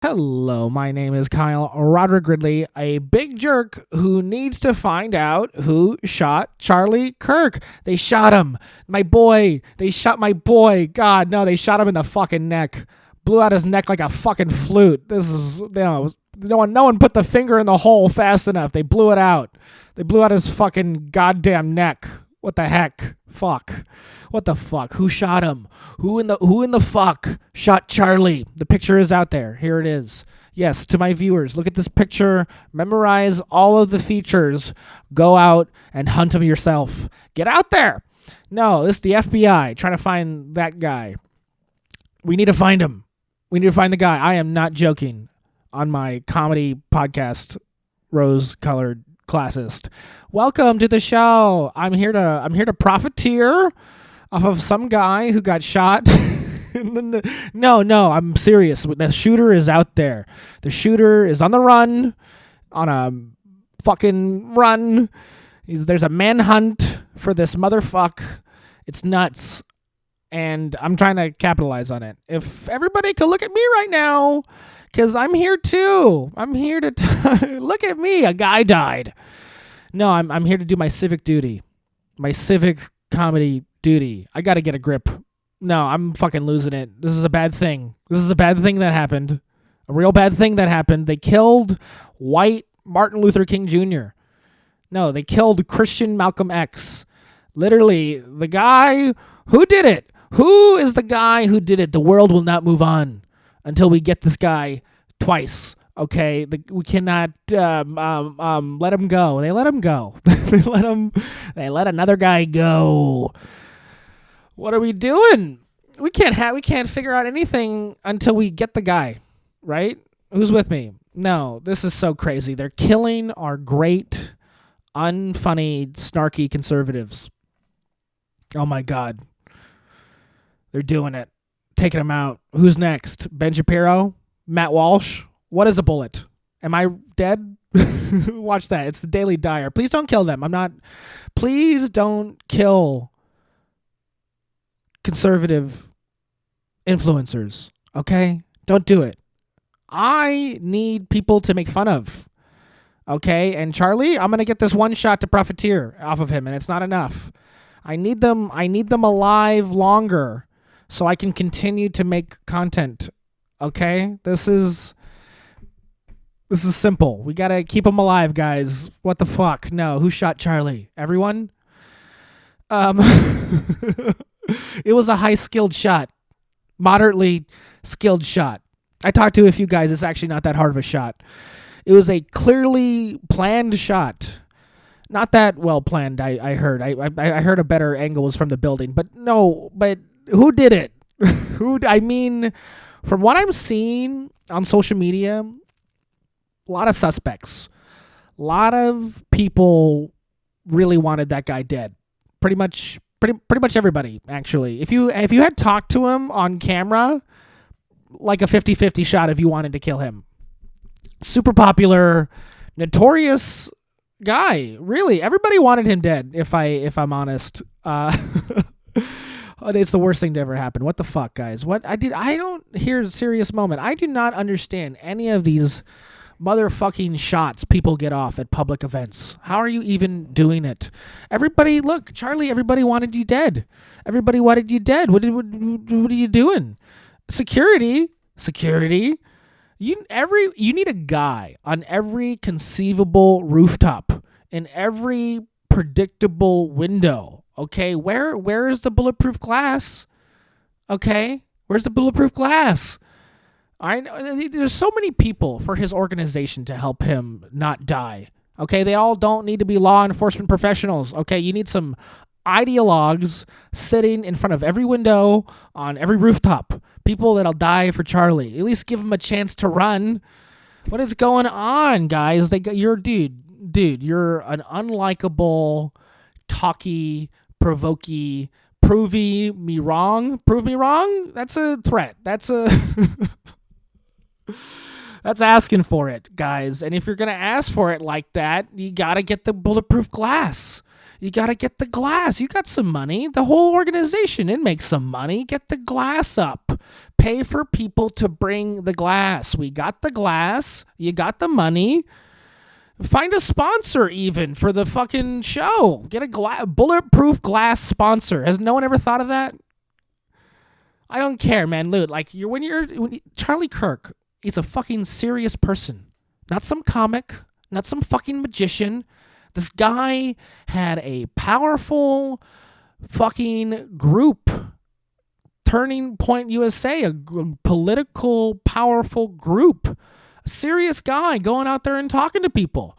Hello, my name is Kyle Roderick Ridley, a big jerk who needs to find out who shot Charlie Kirk. They shot him. My boy. They shot my boy. God, no, they shot him in the fucking neck. Blew out his neck like a fucking flute. No one put the finger in the hole fast enough. They blew it out. They blew out his fucking goddamn neck. What the heck? Fuck. What the fuck? Who shot him? Who in the fuck shot Charlie? The picture is out there. Here it is. Yes, to my viewers, look at this picture. Memorize all of the features. Go out and hunt him yourself. Get out there. No, this is the FBI trying to find that guy. We need to find him. We need to find the guy. I am not joking on my comedy podcast, Rose-Colored Classist. Welcome to the show. I'm here to profiteer off of some guy who got shot. No, I'm serious. The shooter is out there. The shooter is on the run, on a fucking run. There's a manhunt for this motherfucker. It's nuts. And I'm trying to capitalize on it. If everybody could look at me right now, because I'm here too. I'm here to look at me. A guy died. No, I'm here to do my civic duty. My civic comedy duty. I got to get a grip. No, I'm fucking losing it. This is a bad thing. This is a bad thing that happened. A real bad thing that happened. They killed white Martin Luther King Jr. No, they killed Christian Malcolm X. Literally, the guy who did it. Who is the guy who did it? The world will not move on until we get this guy twice. Okay, we cannot let him go. They let him go. They let another guy go. What are we doing? We can't figure out anything until we get the guy, right? Who's with me? No, this is so crazy. They're killing our great, unfunny, snarky conservatives. Oh my God. They're doing it. Taking them out. Who's next? Ben Shapiro? Matt Walsh? What is a bullet? Am I dead? Watch that. It's the Daily Dyer. Please don't kill them. Please don't kill conservative influencers. Okay? Don't do it. I need people to make fun of. Okay? And Charlie, I'm going to get this one shot to profiteer off of him, and it's not enough. I need them alive longer so I can continue to make content. Okay? This is simple. We got to keep them alive, guys. What the fuck? No, who shot Charlie? Everyone? It was a high-skilled shot. Moderately skilled shot. I talked to a few guys. It's actually not that hard of a shot. It was a clearly planned shot. Not that well planned, I heard. I heard a better angle was from the building. But who did it? From what I'm seeing on social media, a lot of suspects. A lot of people really wanted that guy dead. Pretty much everybody, actually. If you had talked to him on camera, like a 50-50 shot if you wanted to kill him. Super popular, notorious guy. Really, everybody wanted him dead, if I'm honest. It's the worst thing to ever happen. What the fuck, guys? I don't hear a serious moment. I do not understand any of these motherfucking shots people get off at public events. How are you even doing it? Everybody, look, Charlie, everybody wanted you dead. Everybody wanted you dead. What are you doing? Security. You need a guy on every conceivable rooftop, in every predictable window. Okay, where is the bulletproof glass? Okay, where's the bulletproof glass? I know there's so many people for his organization to help him not die. Okay, they all don't need to be law enforcement professionals. Okay, you need some ideologues sitting in front of every window on every rooftop. People that'll die for Charlie. At least give him a chance to run. What is going on, guys? You're an unlikable, talky, provoky, prove me wrong. That's a threat. That's asking for it, guys. And if you're going to ask for it like that, you got to get the bulletproof glass. You got to get the glass. You got some money. The whole organization, it makes some money. Get the glass up. Pay for people to bring the glass. We got the glass. You got the money. Find a sponsor even for the fucking show. Get a bulletproof glass sponsor. Has no one ever thought of that? I don't care, man. Dude, like Charlie Kirk, he's a fucking serious person. Not some comic, not some fucking magician. This guy had a powerful fucking group, Turning Point USA, a political powerful group. A serious guy going out there and talking to people.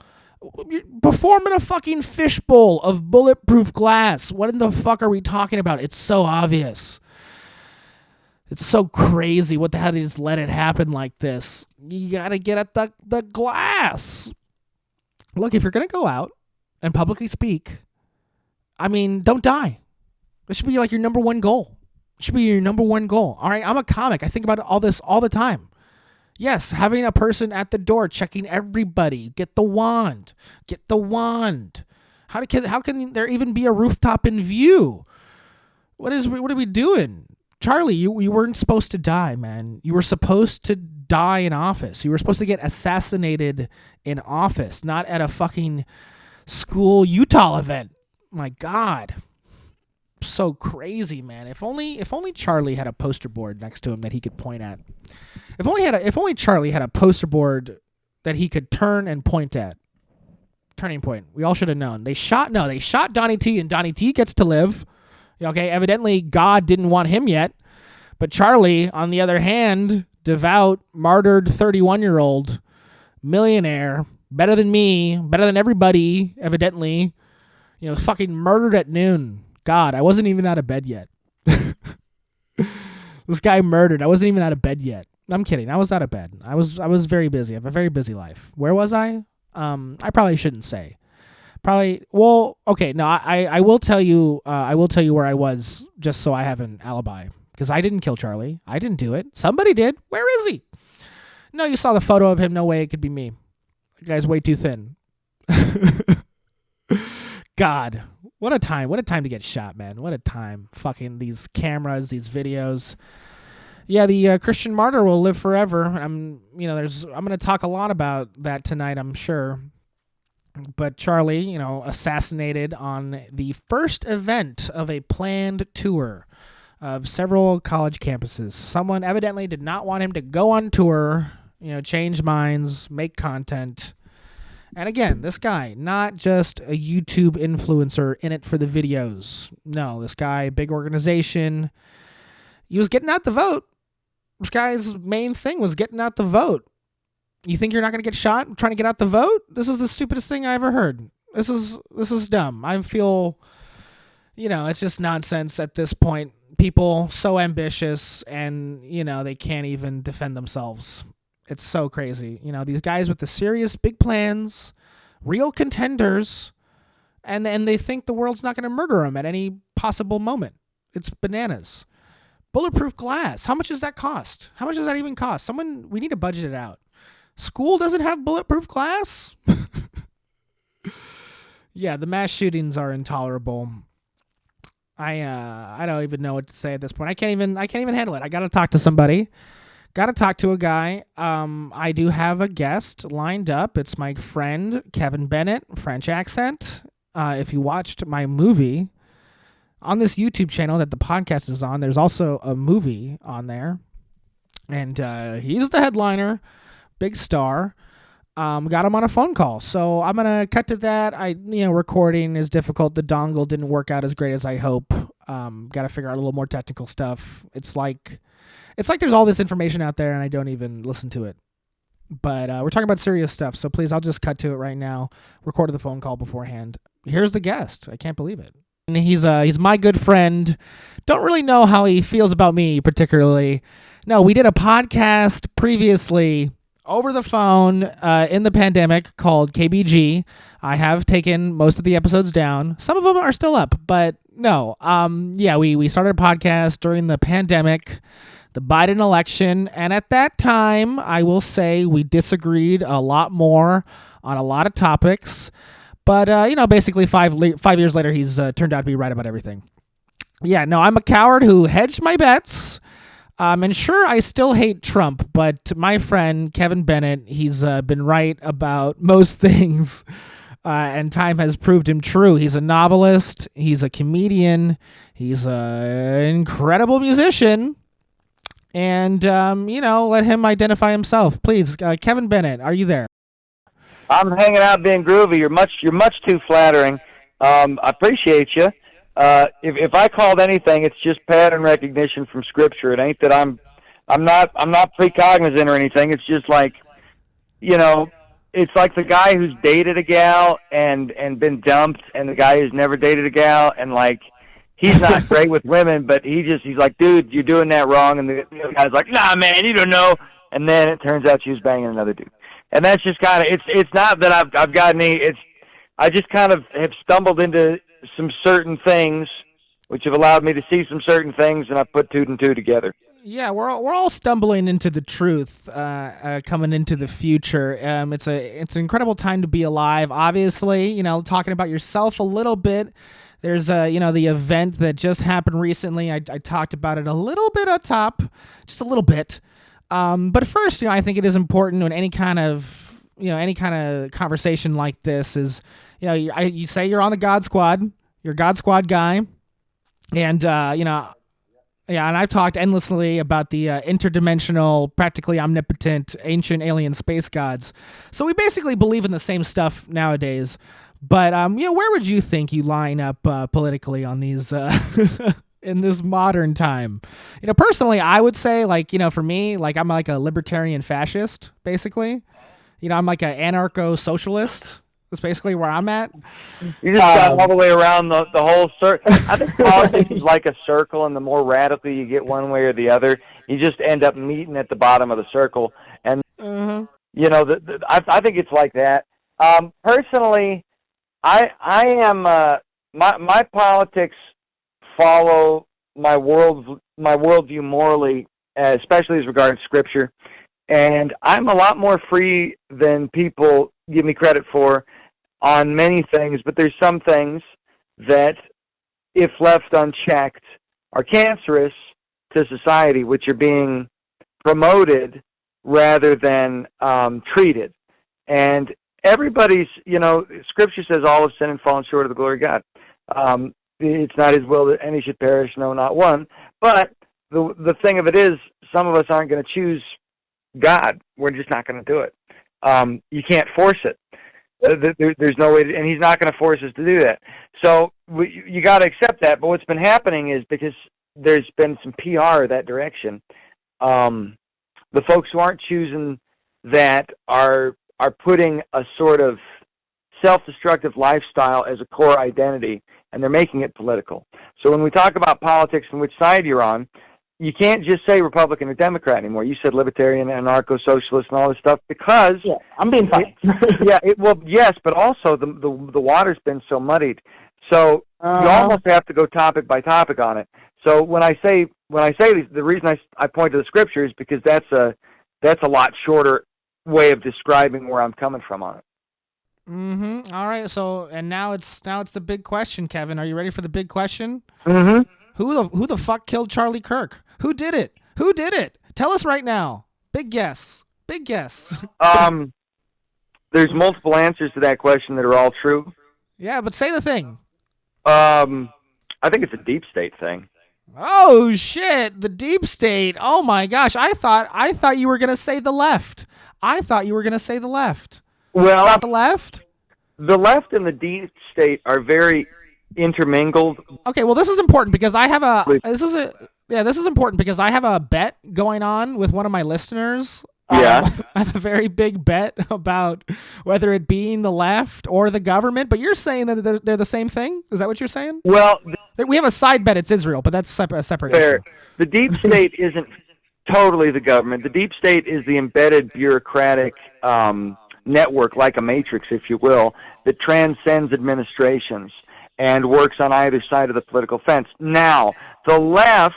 Performing a fucking fishbowl of bulletproof glass. What in the fuck are we talking about? It's so obvious. It's so crazy. What the hell? They just let it happen like this. You gotta get at the glass. Look, if you're gonna go out and publicly speak, I mean, don't die. This should be like your number one goal. It should be your number one goal. All right, I'm a comic. I think about all this all the time. Yes, having a person at the door checking everybody. Get the wand. Get the wand. How can there even be a rooftop in view? What are we doing? Charlie, you weren't supposed to die, man. You were supposed to die in office. You were supposed to get assassinated in office, not at a fucking school Utah event. My God. So crazy, man. If only Charlie had a poster board next to him that he could point at. If only Charlie had a poster board that he could turn and point at. Turning Point. We all should have known. They shot Donnie T, and Donnie T gets to live. Okay, evidently God didn't want him yet. But Charlie, on the other hand, devout, martyred 31-year-old, millionaire, better than me, better than everybody, evidently, fucking murdered at noon. God, I wasn't even out of bed yet. This guy murdered. I wasn't even out of bed yet. I'm kidding. I was out of bed. I was very busy. I have a very busy life. Where was I? I probably shouldn't say. Probably. Well, okay. No, I will tell you. I will tell you where I was, just so I have an alibi. Because I didn't kill Charlie. I didn't do it. Somebody did. Where is he? No, you saw the photo of him. No way it could be me. The guy's way too thin. God, what a time. What a time to get shot, man. What a time. Fucking these cameras, these videos. Yeah, the Christian martyr will live forever. I'm going to talk a lot about that tonight, I'm sure. But Charlie, assassinated on the first event of a planned tour of several college campuses. Someone evidently did not want him to go on tour, change minds, make content. And again, this guy, not just a YouTube influencer in it for the videos. No, this guy, big organization. He was getting out the vote. This guy's main thing was getting out the vote. You think you're not going to get shot trying to get out the vote? This is the stupidest thing I ever heard. This is dumb. I feel, it's just nonsense at this point. People so ambitious and, they can't even defend themselves. It's so crazy. These guys with the serious big plans, real contenders, and they think the world's not going to murder them at any possible moment. It's bananas. Bulletproof glass. How much does that cost? How much does that even cost? We need to budget it out. School doesn't have bulletproof glass? Yeah, the mass shootings are intolerable. I don't even know what to say at this point. I can't even handle it. I got to talk to somebody. Got to talk to a guy. I do have a guest lined up. It's my friend, Kevin Bennett, French accent. If you watched my movie on this YouTube channel that the podcast is on, there's also a movie on there. And he's the headliner, big star. Got him on a phone call. So I'm going to cut to that. Recording is difficult. The dongle didn't work out as great as I hope. Got to figure out a little more technical stuff. It's like there's all this information out there and I don't even listen to it. But we're talking about serious stuff, so please, I'll just cut to it right now. Recorded the phone call beforehand. Here's the guest. I can't believe it. And he's my good friend. Don't really know how he feels about me particularly. No, we did a podcast previously over the phone in the pandemic called KBG. I have taken most of the episodes down. Some of them are still up, but no. We started a podcast during the pandemic, the Biden election, and at that time, I will say we disagreed a lot more on a lot of topics, But basically 5 years later, he's turned out to be right about everything. Yeah, no, I'm a coward who hedged my bets. And sure, I still hate Trump, but my friend Kevin Bennett, he's been right about most things, and time has proved him true. He's a novelist, he's a comedian, he's an incredible musician, and let him identify himself, please. Kevin Bennett, are you there? I'm hanging out being groovy. You're much too flattering. I appreciate you. If I called anything, it's just pattern recognition from Scripture. It ain't that I'm not precognizant or anything. It's just like, it's like the guy who's dated a gal and been dumped, and the guy who's never dated a gal, and like he's not great with women, but he's like, dude, you're doing that wrong, and the other guy's like, nah, man, you don't know, and then it turns out she was banging another dude, and that's just kind of it's not that I've got any. I just kind of have stumbled into some certain things, which have allowed me to see some certain things, and I put two and two together. Yeah, we're all stumbling into the truth, coming into the future. It's an incredible time to be alive. Obviously, talking about yourself a little bit. There's the event that just happened recently. I talked about it a little bit up top, just a little bit. But first, I think it is important in any kind of conversation like this is, you say you're on the God Squad, you're a God Squad guy, and yeah, and I've talked endlessly about the interdimensional, practically omnipotent, ancient alien space gods. So we basically believe in the same stuff nowadays. But where would you think you line up politically on these in this modern time? Personally, I would say, for me, I'm like a libertarian fascist, basically. I'm like an anarcho-socialist. That's basically where I'm at. You just got all the way around the whole circle. I think politics is like a circle, and the more radical you get one way or the other, you just end up meeting at the bottom of the circle. And, I think it's like that. Personally, I am, my politics follow my worldview morally, especially as regards Scripture. And I'm a lot more free than people give me credit for on many things, but there's some things that, if left unchecked, are cancerous to society, which are being promoted rather than treated. And everybody's, Scripture says all have sinned and fallen short of the glory of God. It's not His will that any should perish, no, not one. But the thing of it is, some of us aren't going to choose God. We're just not going to do it. You can't force it. There's no way, and He's not going to force us to do that. So you got to accept that. But what's been happening is, because there's been some PR that direction, the folks who aren't choosing that are putting a sort of self-destructive lifestyle as a core identity, and they're making it political. So when we talk about politics and which side you're on, you can't just say Republican or Democrat anymore. You said libertarian, anarcho-socialist, and all this stuff because I'm being funny. Yes, but also the water's been so muddied. So you almost have to go topic by topic on it. So when I say this, the reason I point to the Scripture is because that's a lot shorter way of describing where I'm coming from on it. Mm-hmm. All right. So now it's the big question, Kevin. Are you ready for the big question? Mm-hmm. Who the fuck killed Charlie Kirk? Who did it? Who did it? Tell us right now. Big guess. Big guess. There's multiple answers to that question that are all true. Yeah, but say the thing. I think it's a deep state thing. Oh shit, the deep state. Oh my gosh. I thought you were going to say the left. Well, not the left? The left and the deep state are very intermingled. Okay, well, this is important because I have a bet going on with one of my listeners. Yeah. I have a very big bet about whether it being the left or the government, but you're saying that they're the same thing? Is that what you're saying? Well, we have a side bet, it's Israel, but that's a separate issue. The deep state isn't totally the government. The deep state is the embedded bureaucratic network, like a matrix, if you will, that transcends administrations and works on either side of the political fence. Now, the left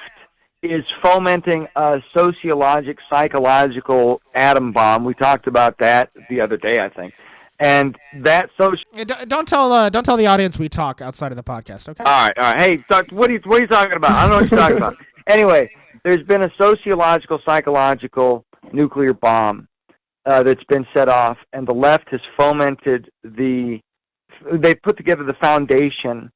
is fomenting a sociological, psychological atom bomb. We talked about that the other day, I think. And that social. Don't tell the audience we talk outside of the podcast, okay? All right. Hey, what are you talking about? I don't know what you're talking about. Anyway, there's been a sociological, psychological nuclear bomb that's been set off, and the left has fomented they put together the foundation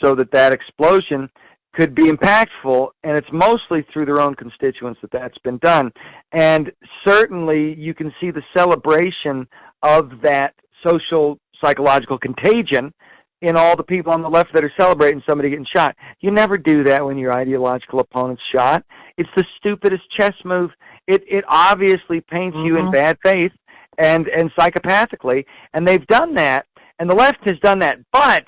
so that explosion could be impactful, and it's mostly through their own constituents that's been done. And certainly you can see the celebration of that social psychological contagion in all the people on the left that are celebrating somebody getting shot. You never do that when your ideological opponent's shot. It's the stupidest chess move. It obviously paints you in bad faith and psychopathically, and they've done that, and the left has done that. But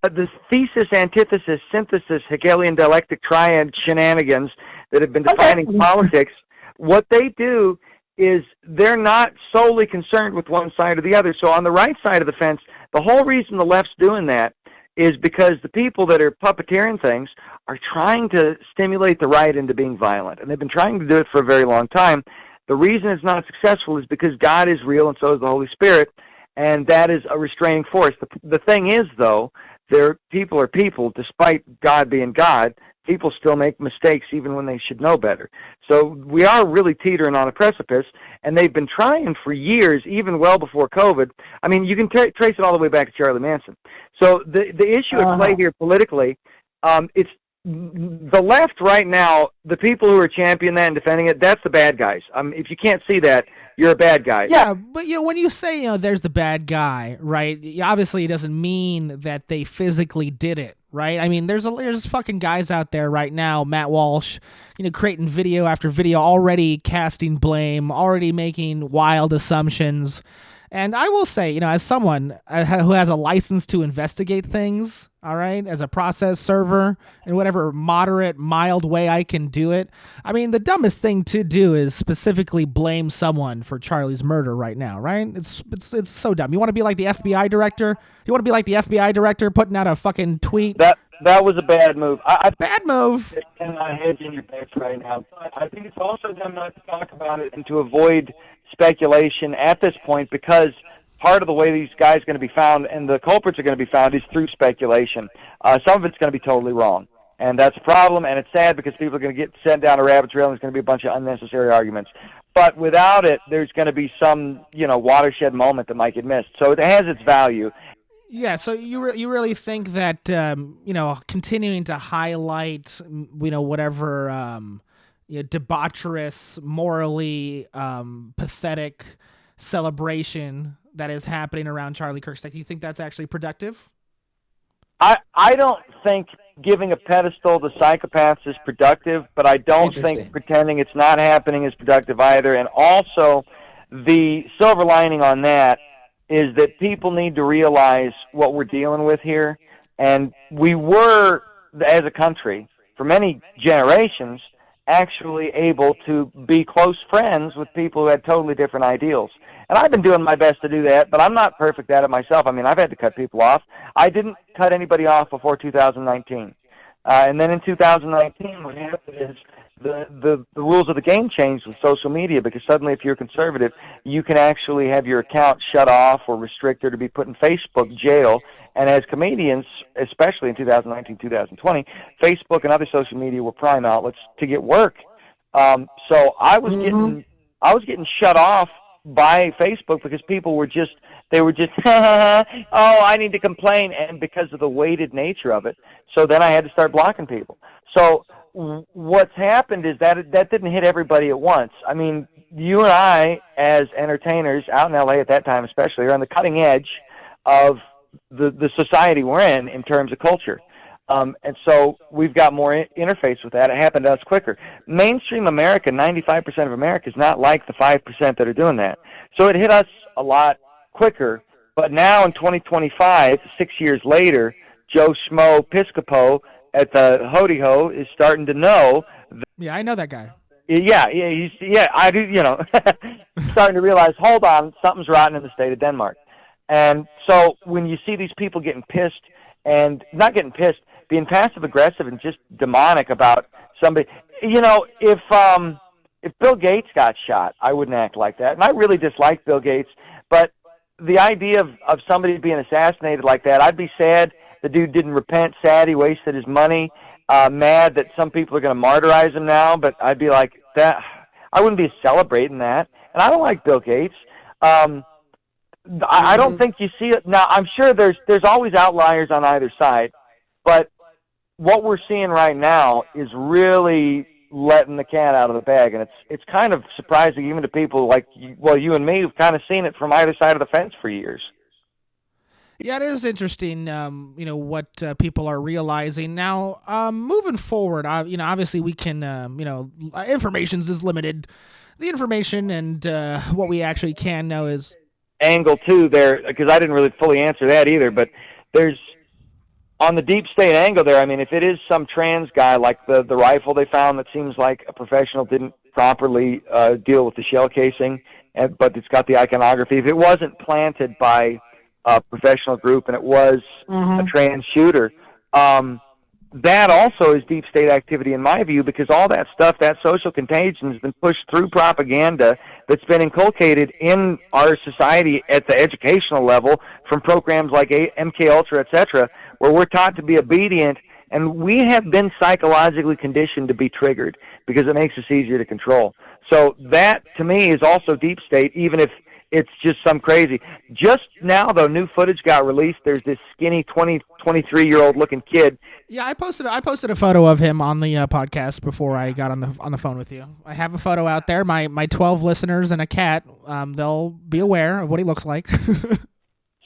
the thesis, antithesis, synthesis, Hegelian dialectic triad shenanigans that have been defining politics, what they do is they're not solely concerned with one side or the other. So on the right side of the fence, the whole reason the left's doing that is because the people that are puppeteering things are trying to stimulate the right into being violent. And they've been trying to do it for a very long time. The reason it's not successful is because God is real and so is the Holy Spirit, and that is a restraining force. The thing is, though, people are people, despite God being God. People still make mistakes even when they should know better. So we are really teetering on a precipice, and they've been trying for years, even well before COVID. I mean, you can trace it all the way back to Charlie Manson. So the issue at play here politically, it's the left right now, the people who are championing that and defending it, that's the bad guys. If you can't see that, you're a bad guy. Yeah, but when you say there's the bad guy, right? Obviously, it doesn't mean that they physically did it, right? I mean, there's fucking guys out there right now, Matt Walsh, creating video after video, already casting blame, already making wild assumptions. And I will say, as someone who has a license to investigate things, all right, as a process server in whatever mild way I can do it, I mean, the dumbest thing to do is specifically blame someone for Charlie's murder right now, right? It's so dumb. You want to be like the FBI director? You want to be like the FBI director putting out a fucking tweet? That was a bad move. Bad move. I cannot hedge in your bets right now. But I think it's also dumb not to talk about it and to avoid speculation at this point, because part of the way these guys are going to be found and the culprits are going to be found is through speculation. Some of it's going to be totally wrong, and that's a problem, and it's sad because people are going to get sent down a rabbit trail and there's going to be a bunch of unnecessary arguments. But without it, there's going to be some, watershed moment that might get missed. So it has its value. Yeah, so you really think that continuing to highlight whatever debaucherous, morally pathetic celebration that is happening around Charlie Kirk's death, do you think that's actually productive? I don't think giving a pedestal to psychopaths is productive, but I don't think pretending it's not happening is productive either. And also, the silver lining on that is that people need to realize what we're dealing with here. And we were, as a country, for many generations, actually able to be close friends with people who had totally different ideals. And I've been doing my best to do that, but I'm not perfect at it myself. I mean, I've had to cut people off. I didn't cut anybody off before 2019. And then in 2019, what happened is the rules of the game changed with social media, because suddenly if you're conservative, you can actually have your account shut off or restricted or be put in Facebook jail. And as comedians, especially in 2019, 2020, Facebook and other social media were prime outlets to get work. So I was getting shut off by Facebook because people were just oh, I need to complain, and because of the weighted nature of it. So then I had to start blocking people. So what's happened is that didn't hit everybody at once. I mean, you and I, as entertainers out in LA at that time especially, are on the cutting edge of the society we're in terms of culture. And so we've got more interface with that. It happened to us quicker. Mainstream America, 95% of America, is not like the 5% that are doing that. So it hit us a lot quicker. But now in 2025, 6 years later, Joe Schmo Piscopo at the Hody Ho is starting to know. Yeah, I know that guy. I do. Starting to realize, hold on, something's rotten in the state of Denmark. And so when you see these people getting pissed, and not getting pissed, being passive aggressive and just demonic about somebody, if Bill Gates got shot, I wouldn't act like that. And I really dislike Bill Gates, but the idea of somebody being assassinated like that, I'd be sad the dude didn't repent, sad he wasted his money, mad that some people are going to martyrize him now, but I'd be like, that. I wouldn't be celebrating that. And I don't like Bill Gates. I don't think you see it. Now, I'm sure there's always outliers on either side, but what we're seeing right now is really letting the cat out of the bag, and it's kind of surprising even to people like you and me who've kind of seen it from either side of the fence for years. Yeah, it is interesting, what people are realizing now. Moving forward, obviously we can, information is limited. The information and what we actually can know is angle too there, because I didn't really fully answer that either. But there's on the deep state angle there. I mean, if it is some trans guy like the rifle they found that seems like a professional didn't properly deal with the shell casing, but it's got the iconography. If it wasn't planted by a professional group and it was a trans shooter, that also is deep state activity in my view, because all that stuff, that social contagion, has been pushed through propaganda that's been inculcated in our society at the educational level from programs like MK Ultra, etc., where we're taught to be obedient, and we have been psychologically conditioned to be triggered because it makes us easier to control. So that, to me, is also deep state, even if it's just some crazy. Just now, though, new footage got released. There's this skinny 23-year-old looking kid. Yeah, I posted a photo of him on the podcast before I got on the phone with you. I have a photo out there. My 12 listeners and a cat, they'll be aware of what he looks like.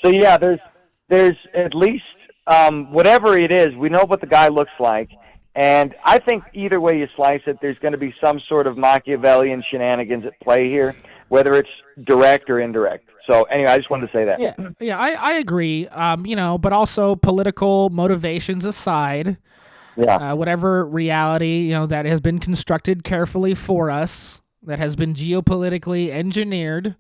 So yeah, there's at least whatever it is, we know what the guy looks like. And I think either way you slice it, there's going to be some sort of Machiavellian shenanigans at play here, whether it's direct or indirect. So anyway, I just wanted to say that. Yeah, I agree. But also political motivations aside, whatever reality, that has been constructed carefully for us, that has been geopolitically engineered.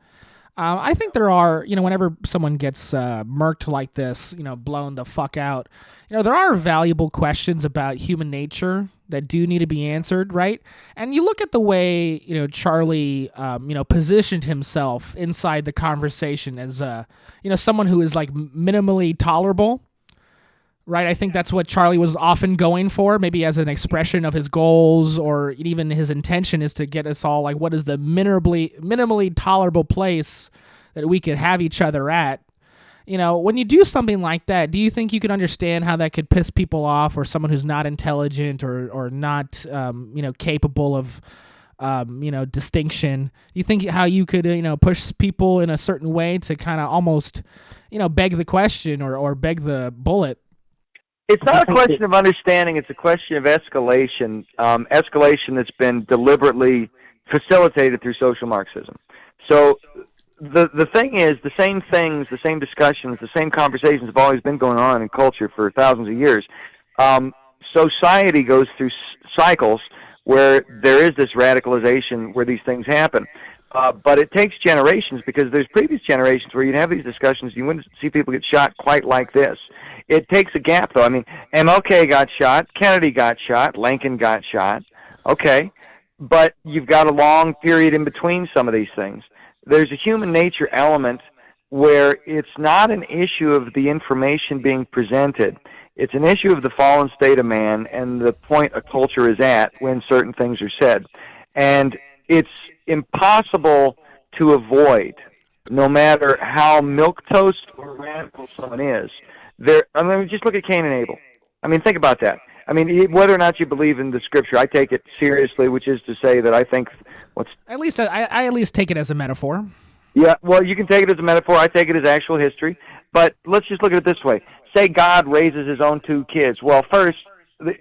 I think there are, whenever someone gets murked like this, blown the fuck out, there are valuable questions about human nature that do need to be answered, right? And you look at the way, Charlie, positioned himself inside the conversation as, someone who is like minimally tolerable, right? I think that's what Charlie was often going for, maybe as an expression of his goals, or even his intention is to get us all like, what is the minimally tolerable place that we could have each other at? When you do something like that, do you think you can understand how that could piss people off, or someone who's not intelligent or not, capable of, distinction? You think how you could, push people in a certain way to kind of almost, beg the question or beg the bullet? It's not a question of understanding. It's a question of escalation. Escalation that's been deliberately facilitated through social Marxism. So the thing is, the same things, the same discussions, the same conversations have always been going on in culture for thousands of years. Society goes through cycles where there is this radicalization where these things happen. But it takes generations, because there's previous generations where you'd have these discussions, you wouldn't see people get shot quite like this. It takes a gap, though. I mean, MLK got shot, Kennedy got shot, Lincoln got shot. Okay, but you've got a long period in between some of these things. There's a human nature element where it's not an issue of the information being presented. It's an issue of the fallen state of man and the point a culture is at when certain things are said. And it's impossible to avoid, no matter how milquetoast or radical someone is. Just look at Cain and Abel. I mean, think about that. I mean, whether or not you believe in the scripture, I take it seriously, which is to say that I think I at least take it as a metaphor. Yeah, well, you can take it as a metaphor. I take it as actual history. But let's just look at it this way. Say God raises his own two kids. Well, first,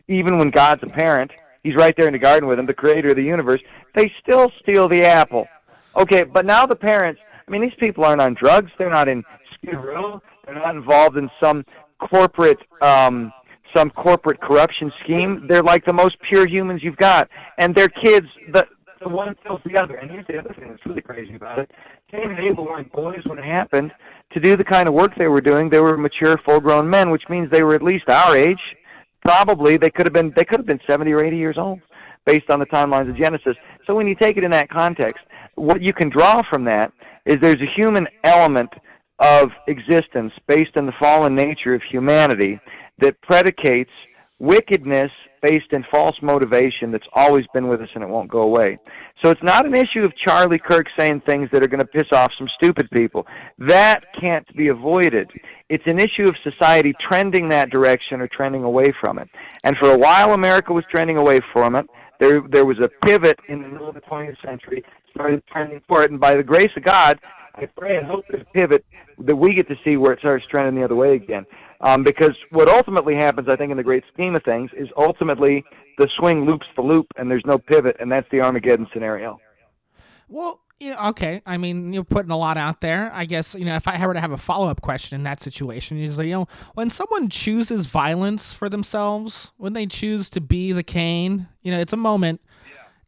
even when God's a parent, he's right there in the garden with him, the creator of the universe, they still steal the apple. Okay, but now the parents, I mean, these people aren't on drugs. They're not in Skid Row. They're not involved in some corporate corruption scheme. They're like the most pure humans you've got. And their kids, the one kills the other. And here's the other thing that's really crazy about it. Cain and Abel weren't boys when it happened. To do the kind of work they were doing, they were mature, full-grown men, which means they were at least our age. Probably they could have been 70 or 80 years old, based on the timelines of Genesis. So when you take it in that context, what you can draw from that is there's a human element of existence based on the fallen nature of humanity that predicates wickedness based in false motivation that's always been with us and it won't go away. So it's not an issue of Charlie Kirk saying things that are going to piss off some stupid people. That can't be avoided. It's an issue of society trending that direction or trending away from it. And for a while, America was trending away from it. There was a pivot in the middle of the 20th century, started trending for it, and by the grace of God, I pray and hope there's a pivot that we get to see where it starts trending the other way again. Because what ultimately happens, I think, in the great scheme of things, is ultimately the swing loops the loop, and there's no pivot, and that's the Armageddon scenario. Well, yeah, okay. I mean, you're putting a lot out there. I guess, if I were to have a follow-up question in that situation, is, when someone chooses violence for themselves, when they choose to be the Cain, it's a moment.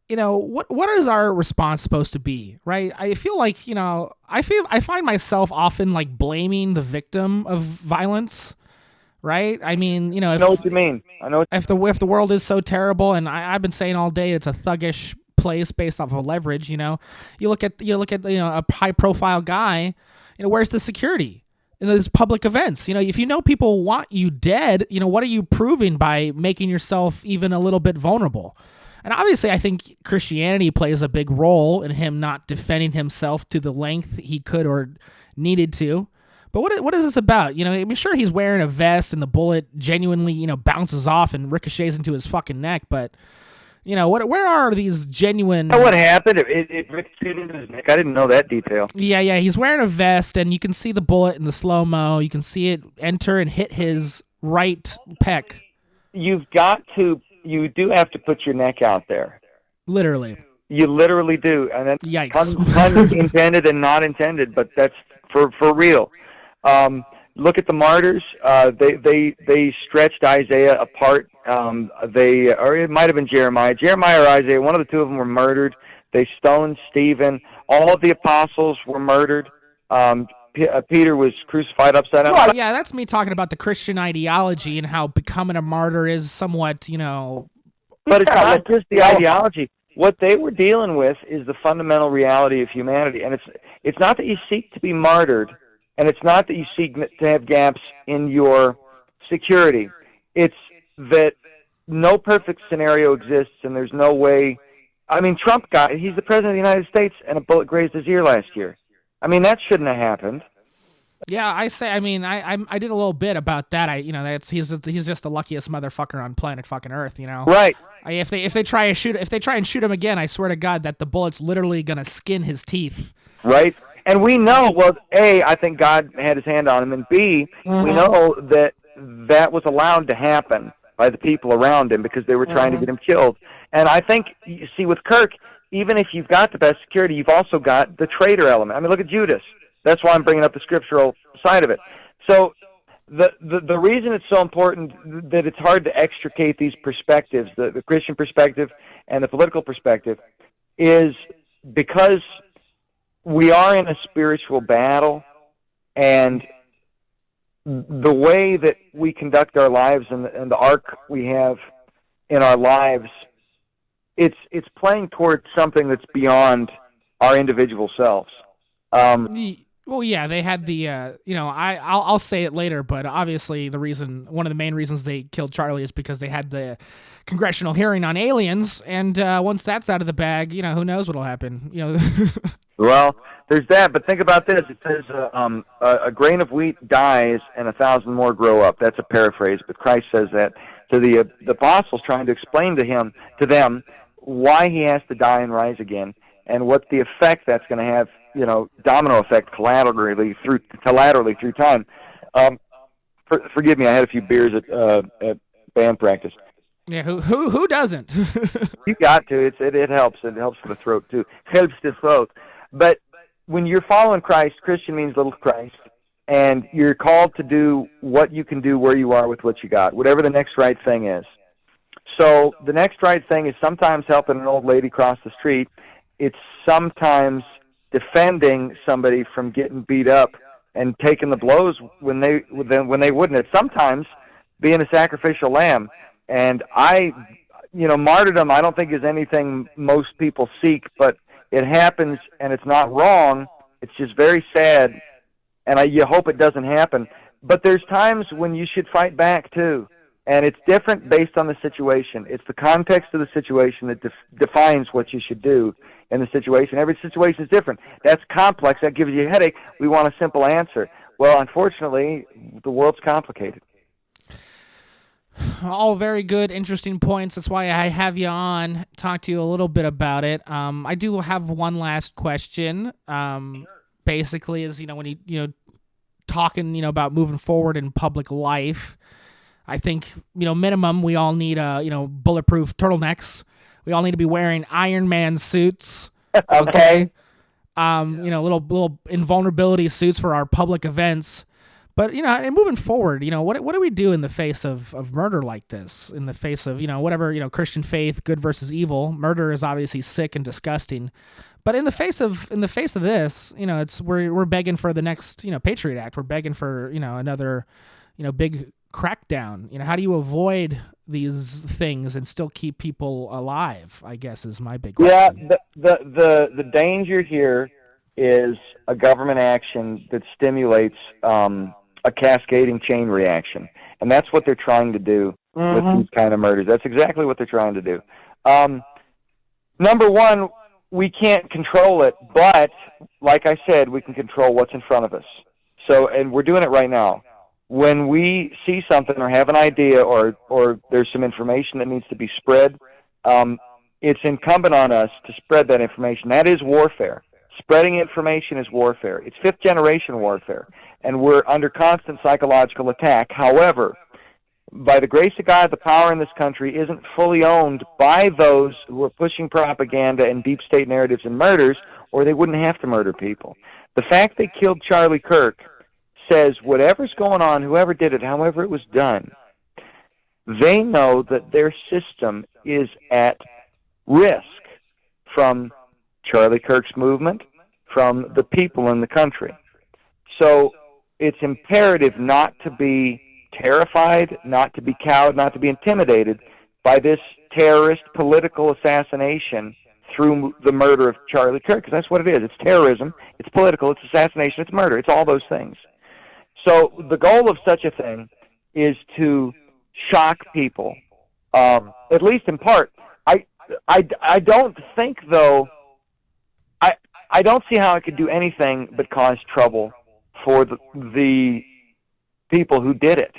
What is our response supposed to be, right? I feel like, I find myself often like blaming the victim of violence, right? I mean, I know what you mean. If the world is so terrible, and I've been saying all day it's a thuggish place based off of leverage, you look at a high profile guy, where's the security in those public events? If people want you dead, what are you proving by making yourself even a little bit vulnerable? And obviously, I think Christianity plays a big role in him not defending himself to the length he could or needed to. But what is this about? I'm sure he's wearing a vest and the bullet genuinely, bounces off and ricochets into his fucking neck. But, where are these genuine... You know what happened? It ricocheted into his neck. I didn't know that detail. Yeah. He's wearing a vest, and you can see the bullet in the slow-mo. You can see it enter and hit his right pec. You do have to put your neck out there. Literally. You literally do. And then yikes. Pun intended and not intended, but that's for real. Look at the martyrs. They stretched Isaiah apart. Or it might have been Jeremiah. Jeremiah or Isaiah, one of the two of them were murdered. They stoned Stephen. All of the apostles were murdered. Peter was crucified upside down. Well, yeah, that's me talking about the Christian ideology and how becoming a martyr is somewhat, But it's not just the ideology. What they were dealing with is the fundamental reality of humanity. And it's not that you seek to be martyred, and it's not that you seek to have gaps in your security. It's that no perfect scenario exists, and there's no way... I mean, Trump he's the president of the United States, and a bullet grazed his ear last year. I mean, that shouldn't have happened. Yeah, I did a little bit about that. He's just the luckiest motherfucker on planet fucking Earth, Right. If they try and shoot him again, I swear to God that the bullet's literally gonna skin his teeth. Right. And we know, well, A, I think God had his hand on him, and B, we know that was allowed to happen by the people around him because they were trying to get him killed. And I think, you see, with Kirk, even if you've got the best security, you've also got the traitor element. I mean, look at Judas. That's why I'm bringing up the scriptural side of it. So the reason it's so important that it's hard to extricate these perspectives, the Christian perspective and the political perspective, is because we are in a spiritual battle, and the way that we conduct our lives and the arc we have in our lives, it's playing towards something that's beyond our individual selves. Well, yeah, they had the, I'll say it later, but obviously one of the main reasons they killed Charlie is because they had the congressional hearing on aliens, and once that's out of the bag, who knows what'll happen, Well, there's that, but think about this. It says, a grain of wheat dies and 1,000 more grow up. That's a paraphrase, but Christ says that to the apostles, trying to explain to them why he has to die and rise again, and what the effect that's going to have, domino effect collaterally through time. Forgive me, I had a few beers at band practice. Yeah, who doesn't? You got to. It helps. It helps for the throat too. Helps the throat. But when you're following Christ, Christian means little Christ, and you're called to do what you can do where you are with what you got, whatever the next right thing is. So the next right thing is sometimes helping an old lady cross the street. It's sometimes defending somebody from getting beat up and taking the blows when they wouldn't. It's sometimes being a sacrificial lamb. And martyrdom I don't think is anything most people seek, but it happens and it's not wrong. It's just very sad and you hope it doesn't happen. But there's times when you should fight back too, and it's different based on the situation. It's the context of the situation that defines what you should do in the situation. Every situation is different. That's complex. That gives you a headache. We want a simple answer. Well, unfortunately, the world's complicated. All very good, interesting points. That's why I have you on, talk to you a little bit about it. I do have one last question. Basically, is when you talking about moving forward in public life, I think minimum we all need bulletproof turtlenecks. We all need to be wearing Iron Man suits. Okay. Little invulnerability suits for our public events. But, and moving forward, what do we do in the face of murder like this? In the face of, whatever, Christian faith, good versus evil. Murder is obviously sick and disgusting. But in the face of this, it's we're begging for the next, Patriot Act. We're begging for, another, big crackdown. How do you avoid these things and still keep people alive, I guess, is my big question. Yeah, the danger here is a government action that stimulates a cascading chain reaction. And that's what they're trying to do with these kind of murders. That's exactly what they're trying to do. Number one, we can't control it, but like I said, we can control what's in front of us. So, and we're doing it right now. When we see something or have an idea or there's some information that needs to be spread, it's incumbent on us to spread that information. That is warfare. Spreading information is warfare. It's fifth-generation warfare, and we're under constant psychological attack. However, by the grace of God, the power in this country isn't fully owned by those who are pushing propaganda and deep state narratives and murders, or they wouldn't have to murder people. The fact they killed Charlie Kirk says whatever's going on, whoever did it, however it was done, they know that their system is at risk from Charlie Kirk's movement, from the people in the country. So it's imperative not to be terrified, not to be cowed, not to be intimidated by this terrorist political assassination through the murder of Charlie Kirk, because that's what it is. It's terrorism, it's political, it's assassination, it's murder, it's all those things. So the goal of such a thing is to shock people, at least in part. I don't think, though, I don't see how it could do anything but cause trouble for the people who did it,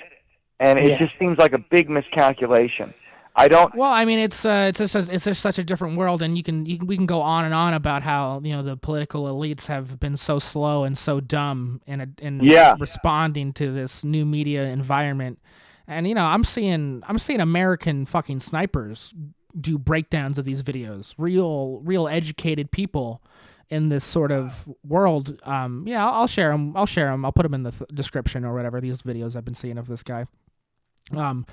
and it just seems like a big miscalculation. I don't. Well, I mean, it's just such a different world, and we can go on and on about how the political elites have been so slow and so dumb in responding to this new media environment, and I'm seeing American fucking snipers do breakdowns of these videos, real educated people in this sort of world. I'll share them. I'll put them in the description or whatever, these videos I've been seeing of this guy. When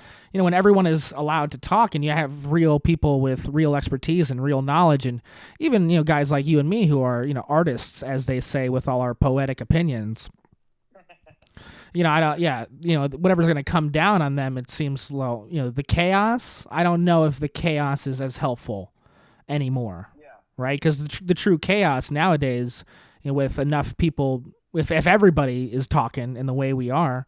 everyone is allowed to talk and you have real people with real expertise and real knowledge, and even, guys like you and me who are, artists, as they say, with all our poetic opinions, whatever's going to come down on them, it seems, the chaos, I don't know if the chaos is as helpful anymore. Right? Because the true chaos nowadays, with enough people, if everybody is talking in the way we are,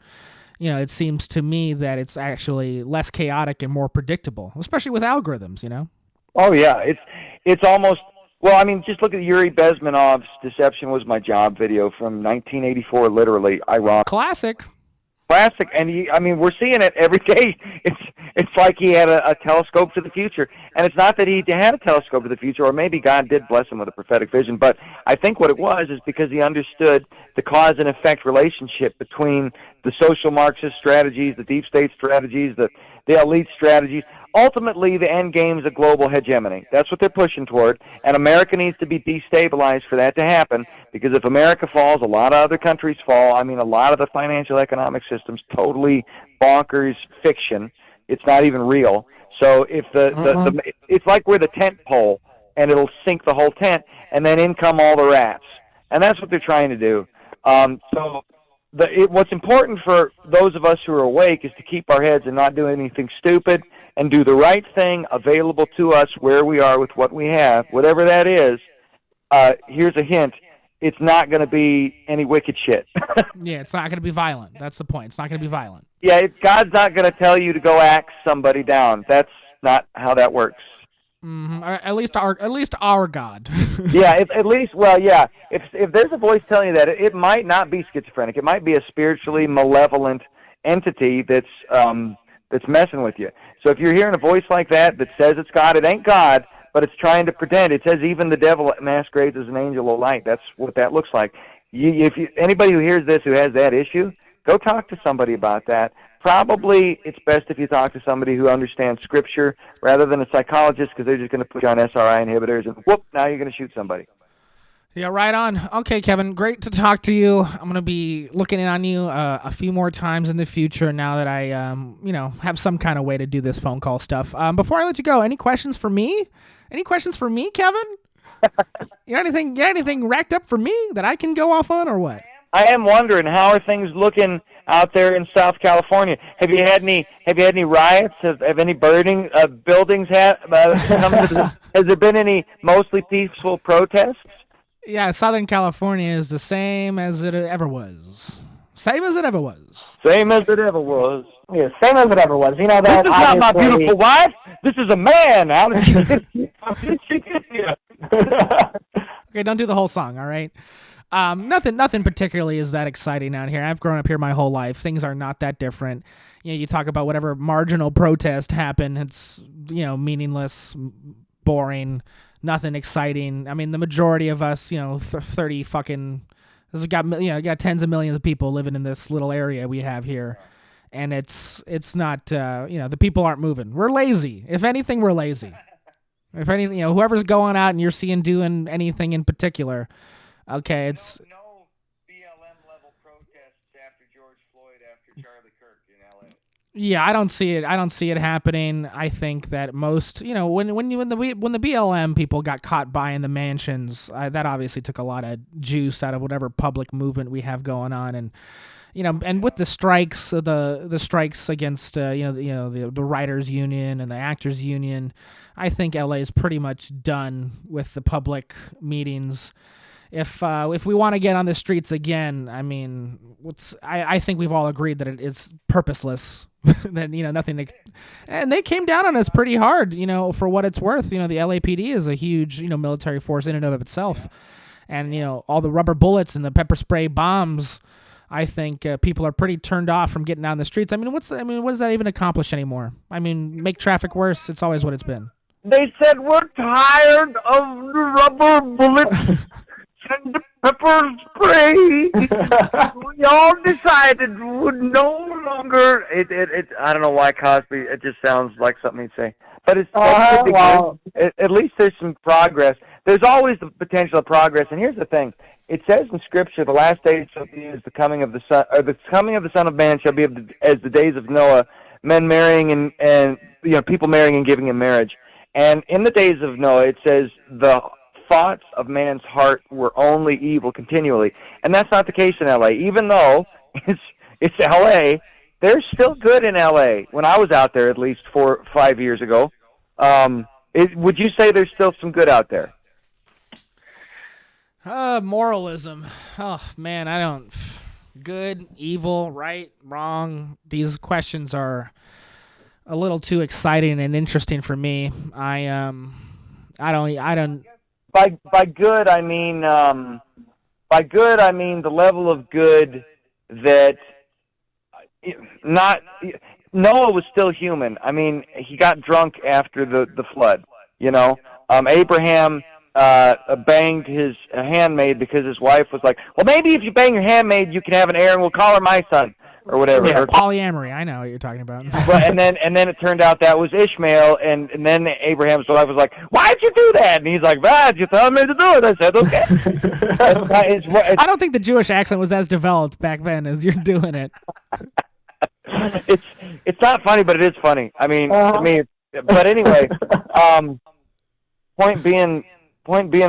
it seems to me that it's actually less chaotic and more predictable, especially with algorithms, Oh, yeah. It's almost, well, I mean, just look at Yuri Bezmenov's Deception Was My Job video from 1984, literally, ironic. Classic, and we're seeing it every day. It's like he had a telescope to the future, and it's not that he had a telescope to the future, or maybe God did bless him with a prophetic vision, but I think what it was is because he understood the cause and effect relationship between the social Marxist strategies, the deep state strategies, the elite strategies. Ultimately, the end game is a global hegemony. That's what they're pushing toward, and America needs to be destabilized for that to happen, because if America falls, a lot of other countries fall. I mean, a lot of the financial economic system's totally bonkers fiction. It's not even real. So if it's like we're the tent pole, and it'll sink the whole tent, and then in come all the rats. And that's what they're trying to do. What's important for those of us who are awake is to keep our heads and not do anything stupid, and do the right thing available to us where we are with what we have, whatever that is. Here's a hint. it's not going to be any wicked shit. Yeah, it's not going to be violent. That's the point. It's not going to be violent. Yeah, God's not going to tell you to go axe somebody down. That's not how that works. Mm-hmm. At least our God. Yeah, at least, well, yeah. If there's a voice telling you that, it might not be schizophrenic. It might be a spiritually malevolent entity that's messing with you. So if you're hearing a voice like that says it's God, it ain't God, but it's trying to pretend. It says even the devil masquerades as an angel of light. That's what that looks like. Anybody who hears this who has that issue, go talk to somebody about that. Probably it's best if you talk to somebody who understands Scripture rather than a psychologist, because they're just going to put you on SRI inhibitors and whoop, now you're going to shoot somebody. Yeah, right on. Okay, Kevin, great to talk to you. I'm going to be looking in on you a few more times in the future now that I, have some kind of way to do this phone call stuff. Before I let you go, any questions for me? Any questions for me, Kevin? You got anything racked up for me that I can go off on or what? I am wondering, how are things looking out there in South California? Have you had any riots? Have any burning buildings come to has there been any mostly peaceful protests? Yeah, Southern California is the same as it ever was. Same as it ever was. Same as it ever was. Yeah, same as it ever was. You know that. This is not my beautiful wife. This is a man. How did she get here? Okay, don't do the whole song, all right? Nothing particularly is that exciting out here. I've grown up here my whole life. Things are not that different. You talk about whatever marginal protest happened. It's, meaningless, boring, nothing exciting. I mean, the majority of us, 30 fucking... We got tens of millions of people living in this little area we have here. And it's not, the people aren't moving. We're lazy. If anything, we're lazy. If anything, whoever's going out and you're seeing doing anything in particular... Okay, it's no BLM level protests after George Floyd, after Charlie Kirk in LA. Yeah, I don't see it happening. I think that most, when the BLM people got caught buying the mansions, that obviously took a lot of juice out of whatever public movement we have going on, and and with the strikes, the strikes against the writers union and the actors union, I think LA is pretty much done with the public meetings. If we want to get on the streets again, I mean, I think we've all agreed that it's purposeless. That nothing. And they came down on us pretty hard. For what it's worth. The LAPD is a huge military force in and of itself, and all the rubber bullets and the pepper spray bombs. I think people are pretty turned off from getting out in the streets. I mean, what does that even accomplish anymore? I mean, make traffic worse. It's always what it's been. They said we're tired of the rubber bullets. And the pepper spray. We all decided would no longer. I don't know why Cosby. It just sounds like something he'd say. But it's well, at least there's some progress. There's always the potential of progress. And here's the thing: it says in Scripture, the last days shall be as the coming of the Son, or the coming of the Son of Man shall be as the days of Noah, men marrying and people marrying and giving in marriage. And in the days of Noah, it says the thoughts of man's heart were only evil continually, and that's not the case in LA. Even though it's LA, there's still good in LA. When I was out there, at least 4 or 5 years ago, would you say there's still some good out there? Moralism. Oh man, I don't. Good, evil, right, wrong. These questions are a little too exciting and interesting for me. I don't. By good, I mean the level of good that Noah was still human. I mean, he got drunk after the flood. Abraham banged his handmaid because his wife was like, well, maybe if you bang your handmaid, you can have an heir, and we'll call her my son. Or whatever. Yeah, polyamory. I know what you're talking about. and then it turned out that was Ishmael, and then Abraham's wife was like, "Why'd you do that?" And he's like, you told me to do it." I said, "Okay." I don't think the Jewish accent was as developed back then as you're doing it. It's not funny, but it is funny. I mean, to me. But anyway, point being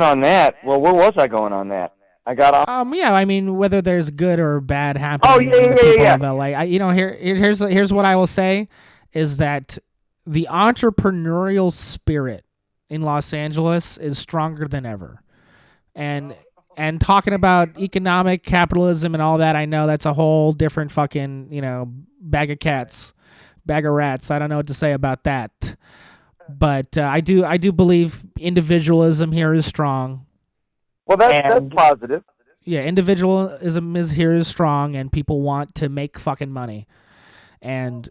on that. Well, where was I going on that? I got off. Yeah, I mean, whether there's good or bad happening. Oh, yeah. Of LA. Here's what I will say is that the entrepreneurial spirit in Los Angeles is stronger than ever, and And talking about economic capitalism and all that, I know that's a whole different fucking, bag of rats. I don't know what to say about that. But I do believe individualism here is strong. Well, that's positive. Yeah, individualism is strong, and people want to make fucking money. And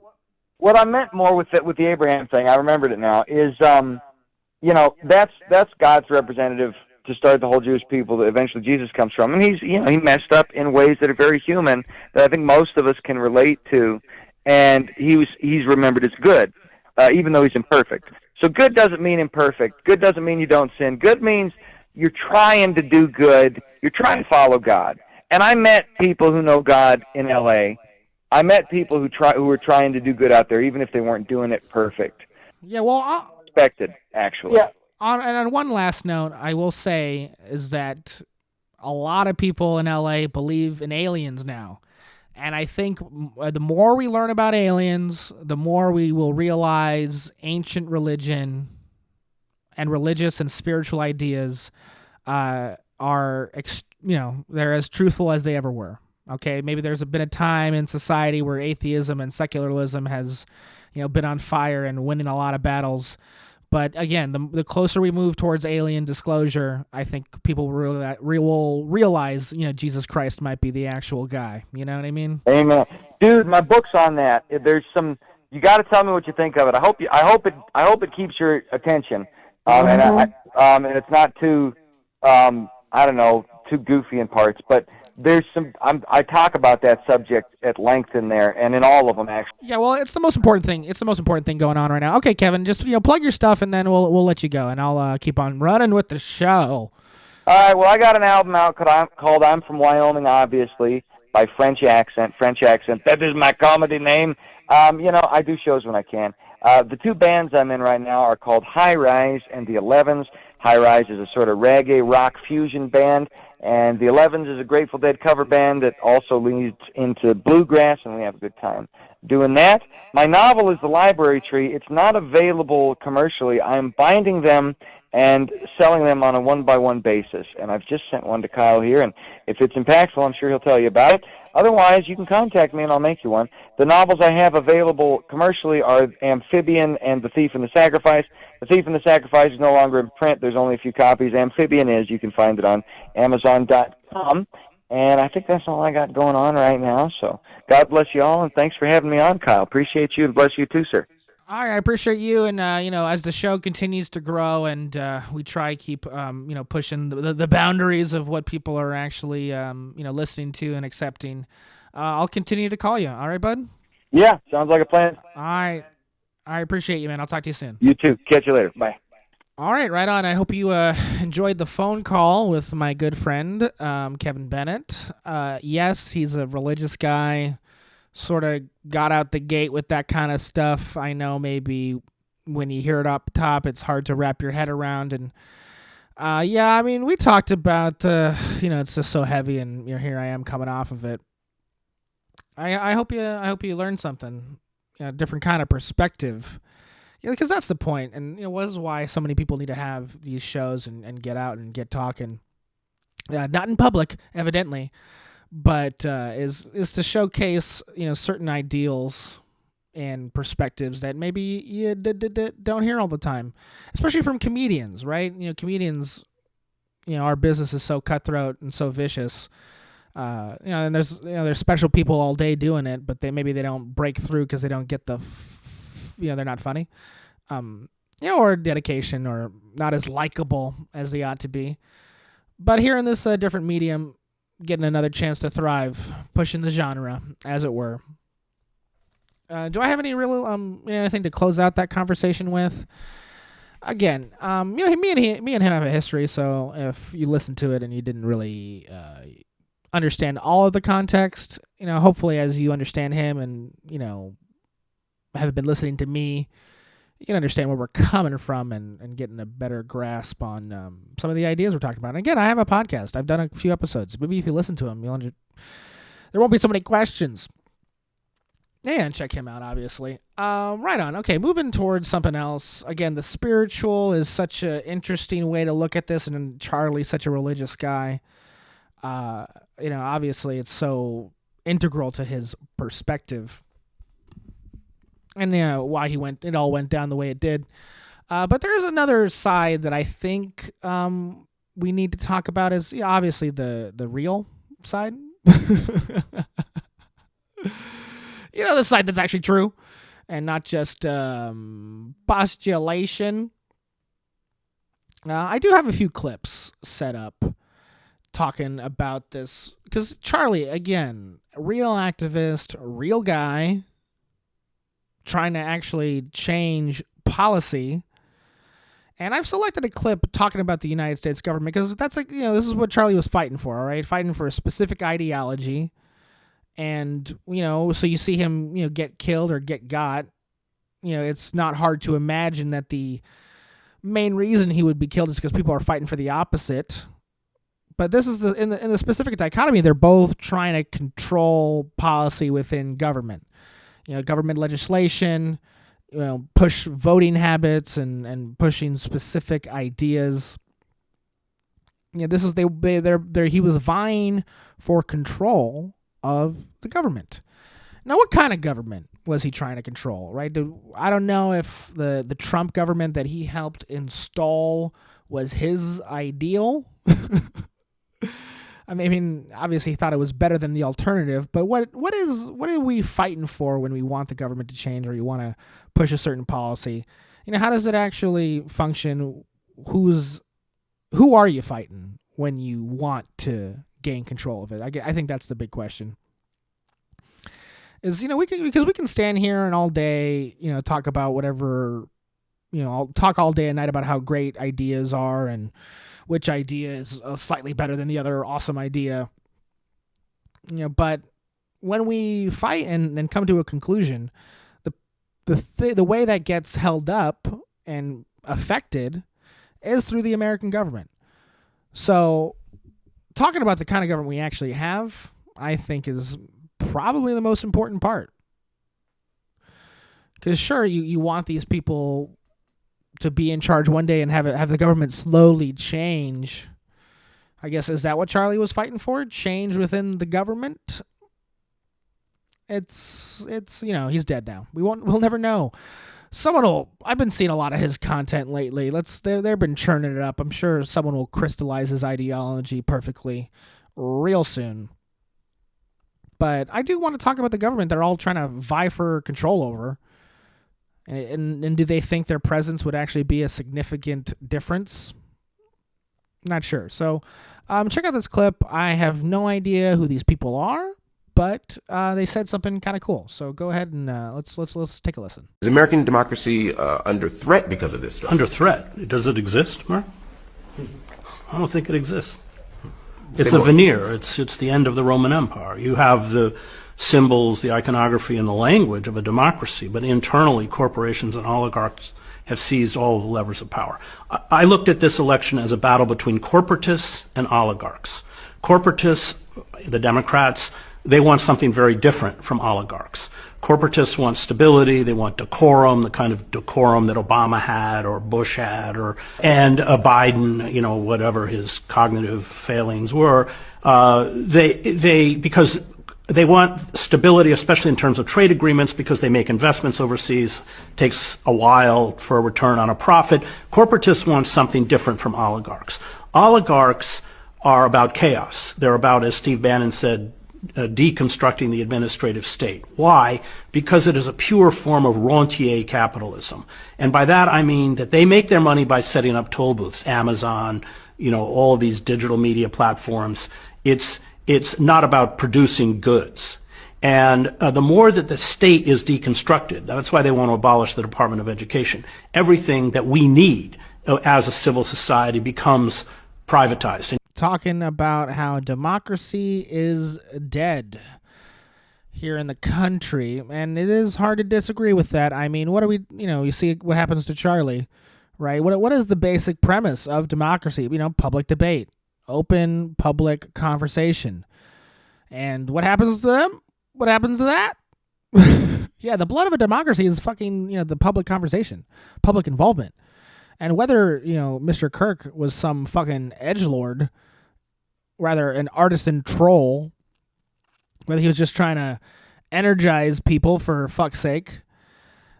what I meant more with the Abraham thing, I remembered it now, is that's God's representative to start the whole Jewish people that eventually Jesus comes from. And he messed up in ways that are very human that I think most of us can relate to, and he's remembered as good, even though he's imperfect. So good doesn't mean imperfect. Good doesn't mean you don't sin. Good means you're trying to do good. You're trying to follow God. And I met people who know God in L.A. I met people who were trying to do good out there, even if they weren't doing it perfect. Yeah, well, expected, actually. Yeah. On one last note, I will say is that a lot of people in LA believe in aliens now. And I think the more we learn about aliens, the more we will realize ancient religion and religious and spiritual ideas are, they're as truthful as they ever were. Okay, maybe there's been a time in society where atheism and secularism has, been on fire and winning a lot of battles. But again, the closer we move towards alien disclosure, I think people will realize, Jesus Christ might be the actual guy. You know what I mean? Amen, dude. My book's on that. There's some. You got to tell me what you think of it. I hope it keeps your attention. And it's not too, too goofy in parts, but. There's some. I talk about that subject at length in there, and in all of them, actually. Yeah, well, it's the most important thing. It's the most important thing going on right now. Okay, Kevin, just plug your stuff, and then we'll let you go, and I'll keep on running with the show. All right. Well, I got an album out called "I'm From Wyoming," obviously by French Accent. That is my comedy name. I do shows when I can. The two bands I'm in right now are called High Rise and the 11s. High Rise is a sort of reggae rock fusion band, and the 11s is a Grateful Dead cover band that also leads into bluegrass, and we have a good time doing that. My novel is The Library Tree. It's not available commercially. I'm binding them and selling them on a one-by-one basis, and I've just sent one to Kyle here, and if it's impactful, I'm sure he'll tell you about it. Otherwise, you can contact me, and I'll make you one. The novels I have available commercially are Amphibian and The Thief and the Sacrifice. The Thief and the Sacrifice is no longer in print. There's only a few copies. Amphibian is. You can find it on Amazon.com. And I think that's all I got going on right now. So God bless you all, and thanks for having me on, Kyle. Appreciate you, and bless you too, sir. All right, I appreciate you, and as the show continues to grow, and we try to keep pushing the boundaries of what people are actually listening to and accepting, I'll continue to call you. All right, bud? Yeah, sounds like a plan. All right, I appreciate you, man. I'll talk to you soon. You too. Catch you later. Bye. All right, right on. I hope you enjoyed the phone call with my good friend Kevin Bennett. Yes, he's a religious guy. Sort of got out the gate with that kind of stuff. I know maybe when you hear it up top, it's hard to wrap your head around. And we talked about it's just so heavy, and here I am coming off of it. I hope you learned something, a different kind of perspective. Yeah, because that's the point, and this is why so many people need to have these shows and get out and get talking. Not in public, evidently. But is to showcase certain ideals and perspectives that maybe you don't hear all the time, especially from comedians, right? Comedians, our business is so cutthroat and so vicious. And there's special people all day doing it, but they don't break through because they don't get they're not funny, or dedication, or not as likable as they ought to be. But here in this different medium, getting another chance to thrive, pushing the genre, as it were. Do I have any real anything to close out that conversation with? Again, me and him have a history, so if you listen to it and you didn't really understand all of the context, hopefully as you understand him and have been listening to me, you can understand where we're coming from and getting a better grasp on some of the ideas we're talking about. And again, I have a podcast. I've done a few episodes. Maybe if you listen to them, there won't be so many questions. And check him out, obviously. Right on. Okay, moving towards something else. Again, the spiritual is such an interesting way to look at this, and Charlie's such a religious guy. Obviously it's so integral to his perspective, and why it all went down the way it did. But there's another side that I think we need to talk about, is obviously the real side. The side that's actually true and not just postulation. I do have a few clips set up talking about this, because Charlie, again, real activist, real guy, trying to actually change policy. And I've selected a clip talking about the United States government because that's this is what Charlie was fighting for, all right? Fighting for a specific ideology. And, so you see him, get killed or get got. It's not hard to imagine that the main reason he would be killed is because people are fighting for the opposite. But this is in the specific dichotomy, they're both trying to control policy within government. Government legislation, push voting habits and pushing specific ideas. This is he was vying for control of the government. Now, what kind of government was he trying to control, right? I don't know if the Trump government that he helped install was his ideal. I mean, obviously he thought it was better than the alternative, but what are we fighting for when we want the government to change or you want to push a certain policy? How does it actually function? Who are you fighting when you want to gain control of it? I think that's the big question. Is we can stand here and all day, talk about whatever, I'll talk all day and night about how great ideas are and which idea is slightly better than the other awesome idea. But when we fight and come to a conclusion, the way that gets held up and affected is through the American government. So talking about the kind of government we actually have, I think is probably the most important part. Because sure, you want these people to be in charge one day and have the government slowly change. I guess, is that what Charlie was fighting for? Change within the government? It's he's dead now. We'll never know. I've been seeing a lot of his content lately. They've been churning it up. I'm sure someone will crystallize his ideology perfectly real soon. But I do want to talk about the government they're all trying to vie for control over. And do they think their presence would actually be a significant difference? Not sure. So check out this clip. I have no idea who these people are, but they said something kind of cool. So go ahead and let's take a listen. Is American democracy under threat because of this stuff? Under threat? Does it exist, Mark? I don't think it exists. It's a veneer. It's the end of the Roman Empire. You have the symbols, the iconography, and the language of a democracy, but internally corporations and oligarchs have seized all of the levers of power. I looked at this election as a battle between corporatists and oligarchs. Corporatists, the Democrats, they want something very different from oligarchs. Corporatists want stability, they want decorum, the kind of decorum that Obama had or Bush had, and Biden, whatever his cognitive failings were. Because they want stability, especially in terms of trade agreements, because they make investments overseas. It takes a while for a return on a profit. Corporatists want something different from oligarchs. Oligarchs are about chaos. They're about, as Steve Bannon said, deconstructing the administrative state. Why? Because it is a pure form of rentier capitalism. And by that I mean that they make their money by setting up toll booths, Amazon, all of these digital media platforms. It's not about producing goods. And the more that the state is deconstructed, that's why they want to abolish the Department of Education, everything that we need as a civil society becomes privatized. Talking about how democracy is dead here in the country, and it is hard to disagree with that. I mean, what do we, you see what happens to Charlie, right? What is the basic premise of democracy? Public debate. Open public conversation. And what happens to them? What happens to that? Yeah, the blood of a democracy is fucking, the public conversation, public involvement. And whether, Mr. Kirk was some fucking edgelord, rather an artisan troll, whether he was just trying to energize people for fuck's sake.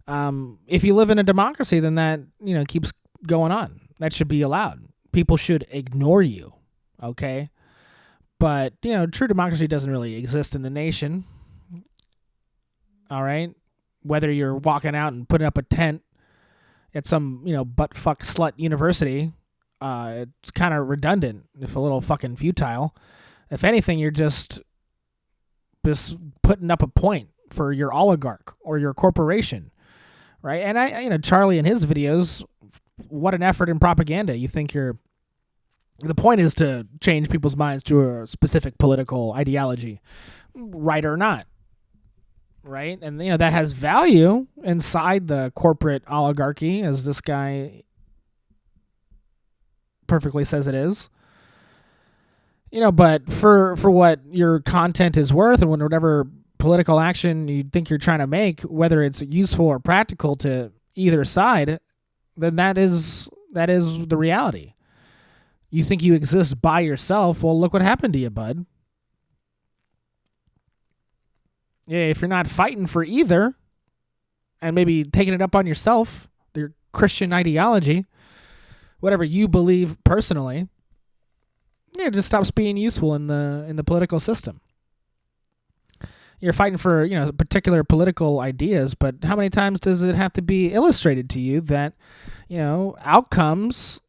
If you live in a democracy, then that, keeps going on. That should be allowed. People should ignore you, okay? But, true democracy doesn't really exist in the nation, all right? Whether you're walking out and putting up a tent at some, butt-fuck slut university, it's kind of redundant, if a little fucking futile. If anything, you're just putting up a point for your oligarch or your corporation, right? And Charlie in his videos, what an effort in propaganda. You think the point is to change people's minds to a specific political ideology, right or not, right? And, that has value inside the corporate oligarchy, as this guy perfectly says it is. But for what your content is worth and whatever political action you think you're trying to make, whether it's useful or practical to either side, then that is the reality. You think you exist by yourself? Well, look what happened to you, bud. Yeah, if you're not fighting for either, and maybe taking it up on yourself, your Christian ideology, whatever you believe personally, it just stops being useful in the political system. You're fighting for, particular political ideas, but how many times does it have to be illustrated to you that, outcomes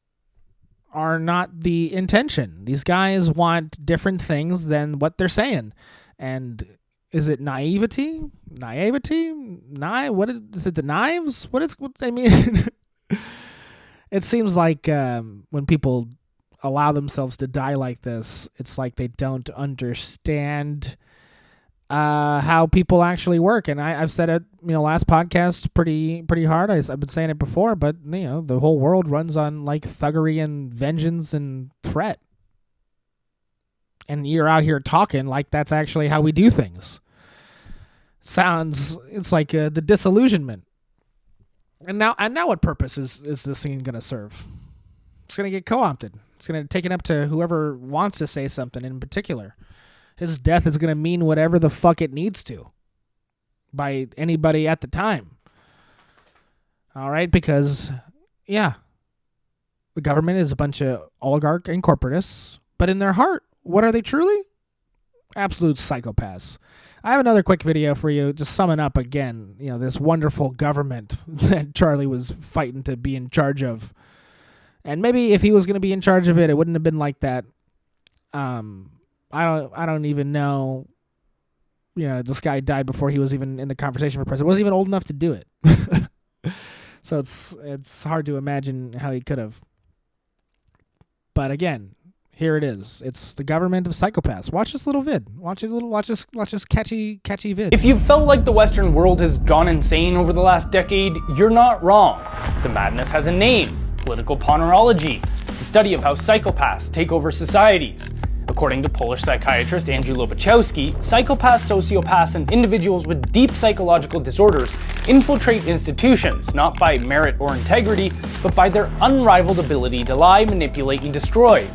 are not the intention? These guys want different things than what they're saying. And is it naivety? What is it, the knives? What I mean? It seems like when people allow themselves to die like this, it's like they don't understand how people actually work. And I've said it, last podcast pretty hard. I've been saying it before, but the whole world runs on like thuggery and vengeance and threat. And you're out here talking like that's actually how we do things. It's like the disillusionment. And now what purpose is this thing going to serve? It's going to get co-opted. It's going to take it up to whoever wants to say something in particular. His death is going to mean whatever the fuck it needs to by anybody at the time. All right? Because, the government is a bunch of oligarch and corporatists, but in their heart, what are they truly? Absolute psychopaths. I have another quick video for you, just summing up again, this wonderful government that Charlie was fighting to be in charge of. And maybe if he was going to be in charge of it, it wouldn't have been like that. I don't even know. This guy died before he was even in the conversation for president. Wasn't even old enough to do it. So it's hard to imagine how he could have. But again, here it is. It's the government of psychopaths. Watch this little vid. Watch this catchy vid. If you've felt like the Western world has gone insane over the last decade, you're not wrong. The madness has a name: political ponerology, the study of how psychopaths take over societies. According to Polish psychiatrist Andrew Lobachowski, psychopaths, sociopaths, and individuals with deep psychological disorders infiltrate institutions not by merit or integrity, but by their unrivaled ability to lie, manipulate, and destroy.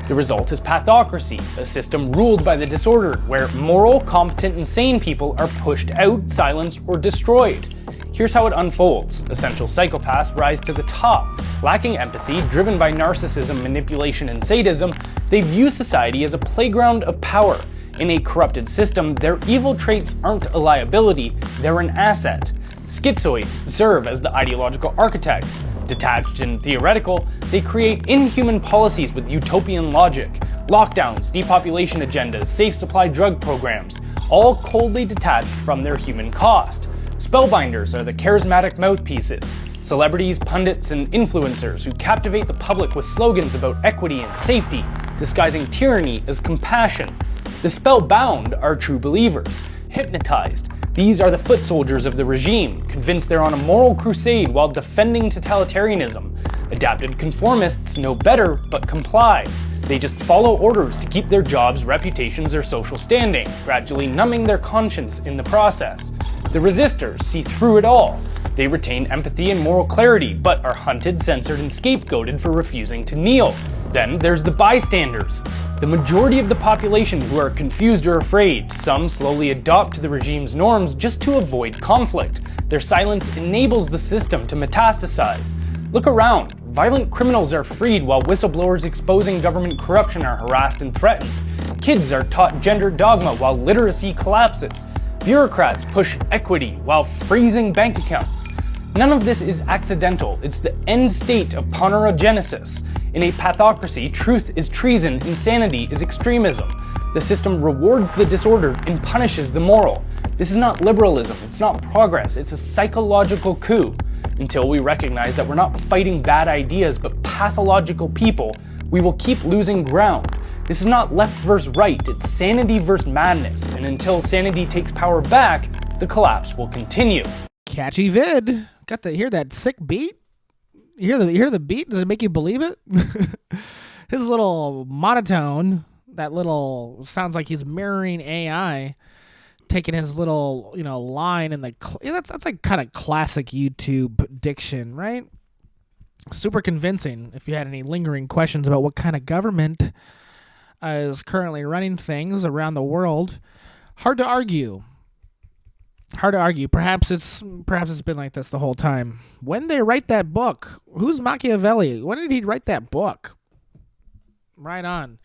The result is pathocracy, a system ruled by the disordered, where moral, competent, and sane people are pushed out, silenced, or destroyed. Here's how it unfolds. Essential psychopaths rise to the top. Lacking empathy, driven by narcissism, manipulation, and sadism, they view society as a playground of power. In a corrupted system, their evil traits aren't a liability, they're an asset. Schizoids serve as the ideological architects. Detached and theoretical, they create inhuman policies with utopian logic. Lockdowns, depopulation agendas, safe supply drug programs, all coldly detached from their human cost. Spellbinders are the charismatic mouthpieces. Celebrities, pundits, and influencers who captivate the public with slogans about equity and safety, disguising tyranny as compassion. The spellbound are true believers. Hypnotized, these are the foot soldiers of the regime, convinced they're on a moral crusade while defending totalitarianism. Adapted conformists know better, but comply. They just follow orders to keep their jobs, reputations, or social standing, gradually numbing their conscience in the process. The resistors see through it all. They retain empathy and moral clarity, but are hunted, censored, and scapegoated for refusing to kneel. Then there's the bystanders. The majority of the population who are confused or afraid, some slowly adopt to the regime's norms just to avoid conflict. Their silence enables the system to metastasize. Look around. Violent criminals are freed while whistleblowers exposing government corruption are harassed and threatened. Kids are taught gender dogma while literacy collapses. Bureaucrats push equity while freezing bank accounts. None of this is accidental. It's the end state of ponerogenesis. In a pathocracy, truth is treason, insanity is extremism. The system rewards the disordered and punishes the moral. This is not liberalism, it's not progress, it's a psychological coup. Until we recognize that we're not fighting bad ideas but pathological people, we will keep losing ground. This is not left versus right, it's sanity versus madness, and until sanity takes power back, the collapse will continue. Catchy vid. Got to hear that sick beat? You hear the beat? Does it make you believe it? His little monotone, that little, sounds like he's mirroring AI, taking his little, line in the, that's like kind of classic YouTube diction, right? Super convincing. If you had any lingering questions about what kind of government is currently running things around the world, hard to argue. Perhaps it's been like this the whole time. When they write that book, who's Machiavelli? When did he write that book? Right on.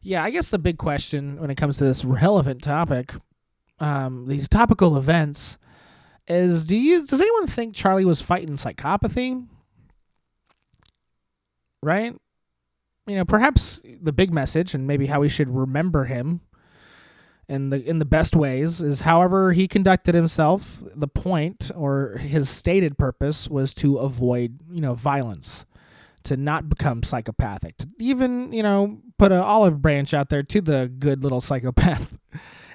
Yeah, I guess the big question when it comes to this relevant topic, these topical events, is does anyone think Charlie was fighting psychopathy? Right? Perhaps the big message and maybe how we should remember him in the best ways is however he conducted himself. The point or his stated purpose was to avoid, violence, to not become psychopathic, to even, put an olive branch out there to the good little psychopath.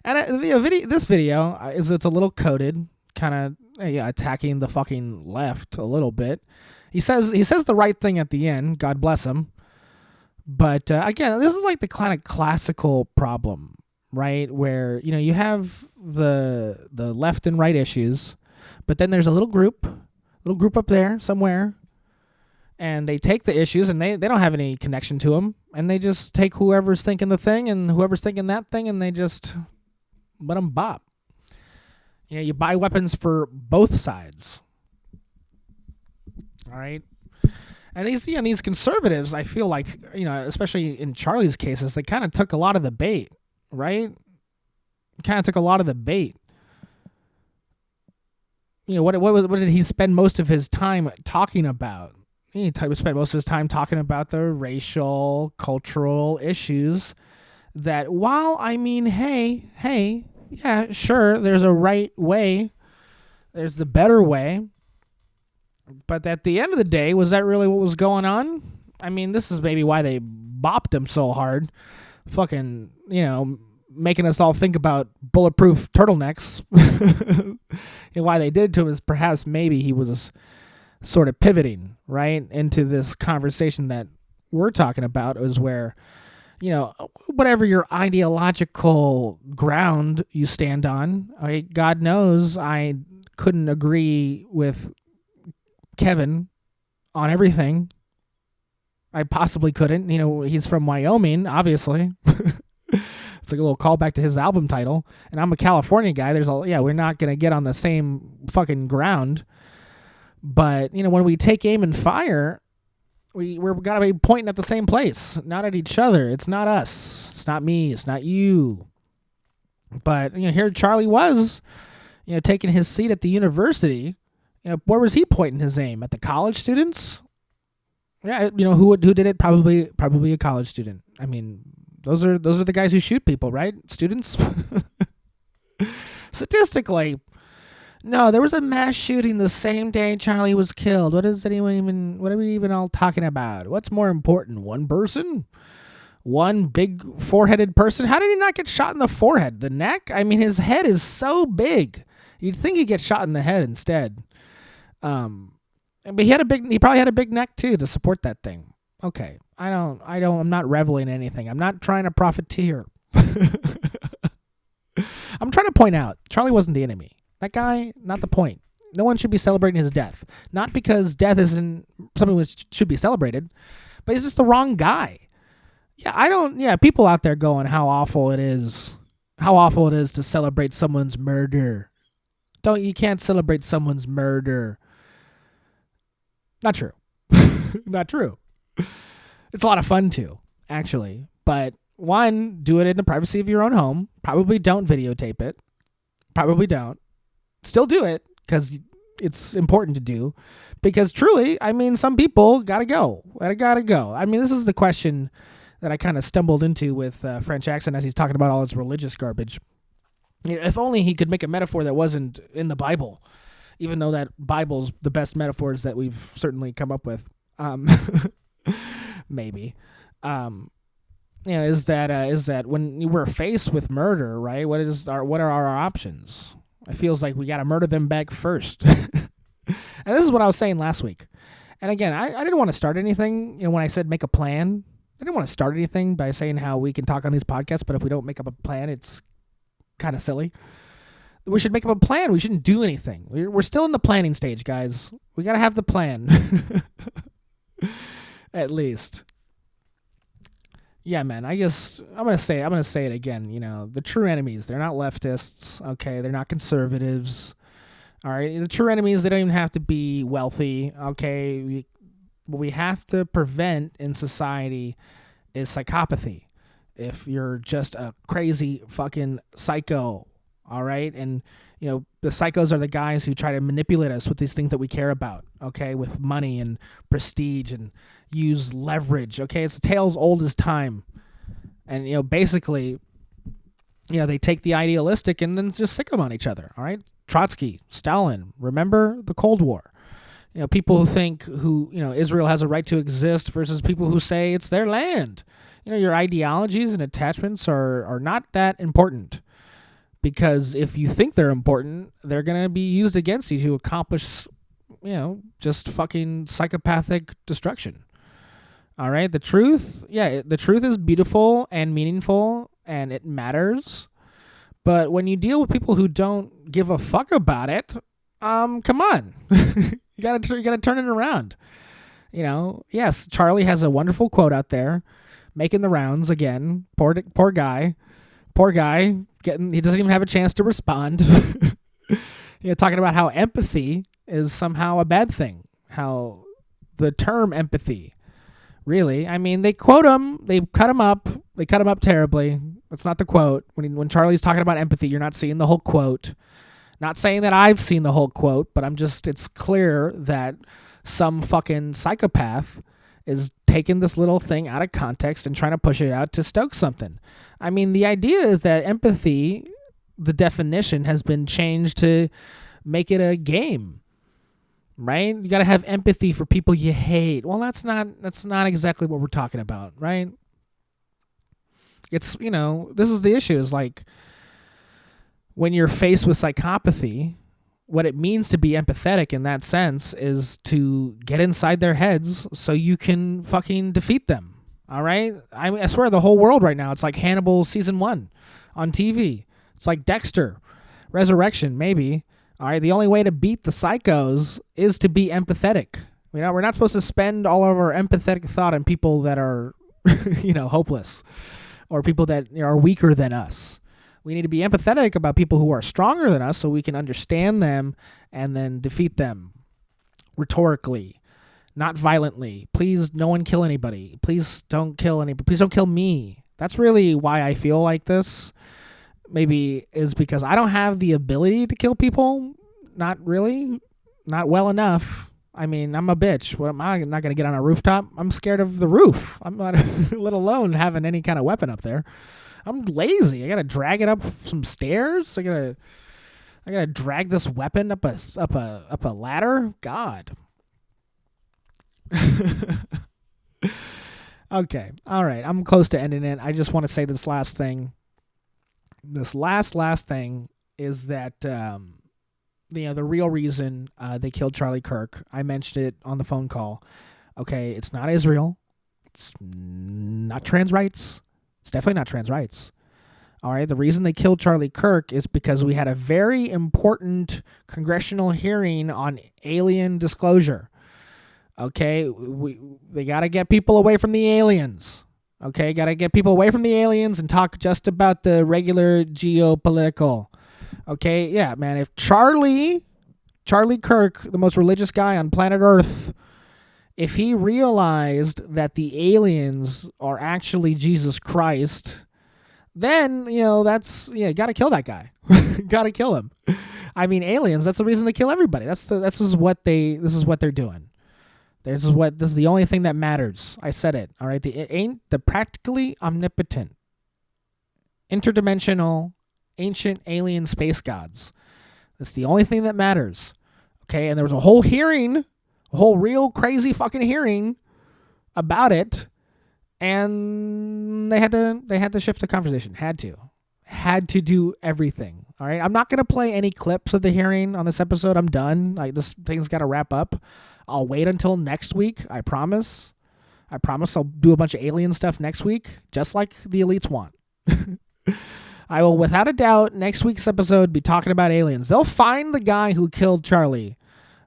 And this video it's a little coded, kind of attacking the fucking left a little bit. He says the right thing at the end. God bless him. But again, this is like the kind of classical problem, right? Where you have the left and right issues, but then there's a little group up there somewhere, and they take the issues and they don't have any connection to them, and they just take whoever's thinking the thing and whoever's thinking that thing, and they just let them bop. You buy weapons for both sides. All right. And these conservatives, I feel like, especially in Charlie's cases, they kind of took a lot of the bait, right? Kind of took a lot of the bait. What did he spend most of his time talking about? He spent most of his time talking about the racial, cultural issues that while, hey, yeah, sure, there's a right way, there's the better way, but at the end of the day, was that really what was going on? This is maybe why they bopped him so hard, fucking, making us all think about bulletproof turtlenecks. And why they did it to him is perhaps maybe he was sort of pivoting, right, into this conversation that we're talking about, is where, whatever your ideological ground you stand on, God knows I couldn't agree with Kevin on everything. I possibly couldn't. He's from Wyoming, obviously. It's like a little callback to his album title. And I'm a California guy. We're not going to get on the same fucking ground. But, when we take aim and fire, we're got to be pointing at the same place, not at each other. It's not us. It's not me. It's not you. But, here Charlie was, taking his seat at the university. Where was he pointing his aim? At the college students? Yeah, who did it? Probably a college student. Those are the guys who shoot people, right? Students. Statistically, no, there was a mass shooting the same day Charlie was killed. What are we even all talking about? What's more important? One person? One big four-headed person? How did he not get shot in the forehead? The neck? His head is so big. You'd think he'd get shot in the head instead. But he probably had a big neck too to support that thing. Okay. I'm not reveling in anything. I'm not trying to profiteer. I'm trying to point out, Charlie wasn't the enemy. That guy, not the point. No one should be celebrating his death. Not because death isn't something which should be celebrated, but he's just the wrong guy. People out there going how awful it is to celebrate someone's murder. You can't celebrate someone's murder. Not true. Not true. It's a lot of fun too, actually. But one, do it in the privacy of your own home. Probably don't videotape it. Probably don't. Still do it because it's important to do. Because truly, I mean, some people gotta go. Gotta go. I mean, this is the question that I kind of stumbled into with French accent as he's talking about all his religious garbage. If only he could make a metaphor that wasn't in the Bible, even though that Bible's the best metaphors that we've certainly come up with. Maybe. Is that when we're faced with murder, right? What are our options? It feels like we got to murder them back first. And this is what I was saying last week. And again, I didn't want to start anything. When I said make a plan, I didn't want to start anything by saying how we can talk on these podcasts, but if we don't make up a plan, it's kind of silly. We should make up a plan. We shouldn't do anything. We're still in the planning stage, guys. We got to have the plan. At least. Yeah, man, I'm going to say it again. The true enemies, they're not leftists, okay? They're not conservatives. All right, the true enemies, they don't even have to be wealthy, okay? What we have to prevent in society is psychopathy. If you're just a crazy fucking psycho, all right? And, the psychos are the guys who try to manipulate us with these things that we care about, okay? With money and prestige and use leverage, okay? It's a tale's old as time. And, basically, they take the idealistic and then just sick them on each other, all right? Trotsky, Stalin, remember the Cold War. People who think Israel has a right to exist versus people who say it's their land. Your ideologies and attachments are not that important. Because if you think they're important, they're going to be used against you to accomplish, just fucking psychopathic destruction. All right? The truth is beautiful and meaningful and it matters. But when you deal with people who don't give a fuck about it, come on. You got to turn it around. Yes, Charlie has a wonderful quote out there making the rounds again. Poor guy. He doesn't even have a chance to respond. Talking about how empathy is somehow a bad thing. How the term empathy, really. I mean, they quote him. They cut him up. They cut him up terribly. That's not the quote. When Charlie's talking about empathy, you're not seeing the whole quote. Not saying that I've seen the whole quote, but it's clear that some fucking psychopath is taking this little thing out of context and trying to push it out to stoke something. I mean, the idea is that empathy, the definition has been changed to make it a game, right? You got to have empathy for people you hate. Well, that's not exactly what we're talking about, right? It's, this is the issue is like when you're faced with psychopathy, what it means to be empathetic in that sense is to get inside their heads so you can fucking defeat them. All right? I swear the whole world right now, it's like Hannibal season 1 on TV. It's like Dexter, Resurrection, maybe. All right? The only way to beat the psychos is to be empathetic. We're not supposed to spend all of our empathetic thought on people that are, hopeless or people that are weaker than us. We need to be empathetic about people who are stronger than us so we can understand them and then defeat them rhetorically, not violently. Please, no one kill anybody. Please don't kill anybody. Please don't kill me. That's really why I feel like this. Maybe is because I don't have the ability to kill people. Not really. Not well enough. I mean, I'm a bitch. What am I not going to get on a rooftop? I'm scared of the roof. I'm not, let alone having any kind of weapon up there. I'm lazy. I gotta drag it up some stairs. I gotta drag this weapon up a ladder. God. Okay. All right. I'm close to ending it. I just want to say this last thing. This last thing is that the real reason they killed Charlie Kirk. I mentioned it on the phone call. Okay, it's not Israel. It's not trans rights. It's definitely not trans rights. All right. The reason they killed Charlie Kirk is because we had a very important congressional hearing on alien disclosure. Okay. They got to get people away from the aliens. Okay, got to get people away from the aliens and talk just about the regular geopolitical. Okay, yeah, man. If Charlie Kirk, the most religious guy on planet Earth, if he realized that the aliens are actually Jesus Christ, then, got to kill that guy. Got to kill him. I mean, aliens, that's the reason they kill everybody. This is what they're doing. This is the only thing that matters. I said it. All right. The practically omnipotent, interdimensional, ancient alien space gods. That's the only thing that matters. Okay. And there was a whole hearing, a whole real crazy fucking hearing about it. And they had to shift the conversation. Had to do everything. All right. I'm not going to play any clips of the hearing on this episode. I'm done. This thing's got to wrap up. I'll wait until next week. I promise I'll do a bunch of alien stuff next week, just like the elites want. I will, without a doubt, next week's episode be talking about aliens. They'll find the guy who killed Charlie.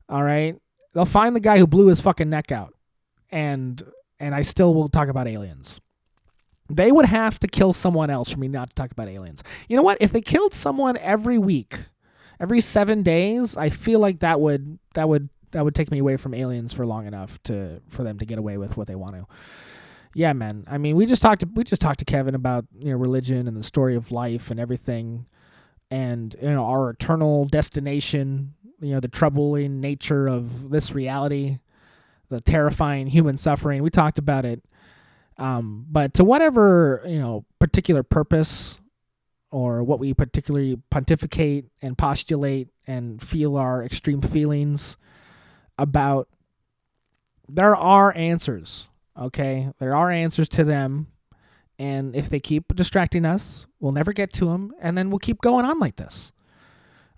All right. They'll find the guy who blew his fucking neck out. And I still will talk about aliens. They would have to kill someone else for me not to talk about aliens. You know what? If they killed someone every week, every 7 days, I feel like that would take me away from aliens for long enough for them to get away with what they want to. Yeah, man. I mean, we just talked to Kevin about, religion and the story of life and everything, and our eternal destination. The troubling nature of this reality, the terrifying human suffering. We talked about it. But to whatever, particular purpose or what we particularly pontificate and postulate and feel our extreme feelings about, there are answers, okay? There are answers to them. And if they keep distracting us, we'll never get to them. And then we'll keep going on like this.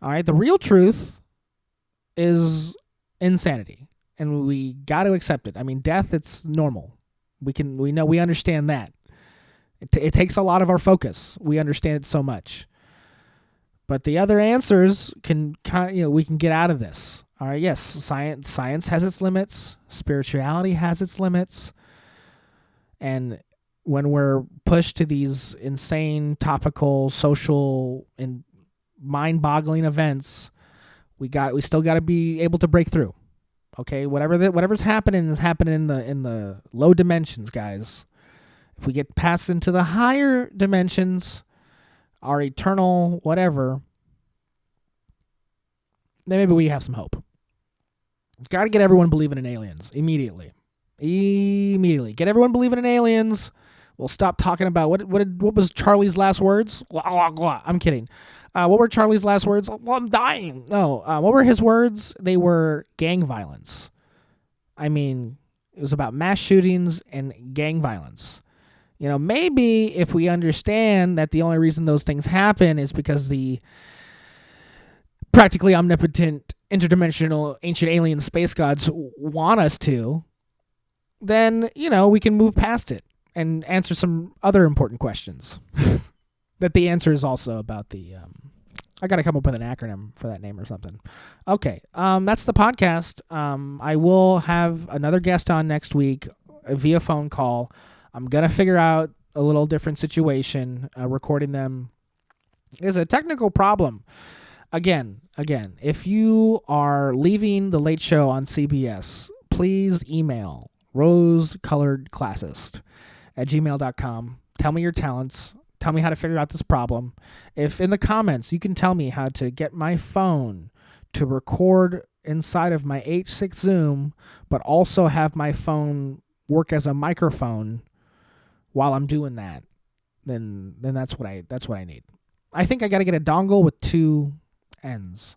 All right. The real truth is insanity. And we got to accept it. I mean, death, it's normal. We understand that. It takes a lot of our focus. We understand it so much. But the other answers we can get out of this. All right, yes, science has its limits. Spirituality has its limits. And when we're pushed to these insane, topical, social, and mind-boggling events, we still got to be able to break through. Okay, whatever's happening is happening in the low dimensions, guys. If we get past into the higher dimensions, our eternal whatever, then maybe we have some hope. Got to get everyone believing in aliens immediately. Get everyone believing in aliens. We'll stop talking about what was Charlie's last words. I'm kidding. What were Charlie's last words? Well, I'm dying. No. What were his words? They were gang violence. I mean, it was about mass shootings and gang violence. Maybe if we understand that the only reason those things happen is because the practically omnipotent, interdimensional, ancient alien space gods want us to, then, we can move past it and answer some other important questions. That the answer is also about the... I got to come up with an acronym for that name or something. Okay, that's the podcast. I will have another guest on next week via phone call. I'm going to figure out a little different situation. Recording them is a technical problem. Again, if you are leaving The Late Show on CBS, please email rosecoloredclassist@gmail.com. Tell me your talents. Tell me how to figure out this problem. If in the comments you can tell me how to get my phone to record inside of my H6 Zoom, but also have my phone work as a microphone while I'm doing that, then that's what I need. I think I got to get a dongle with 2 ends.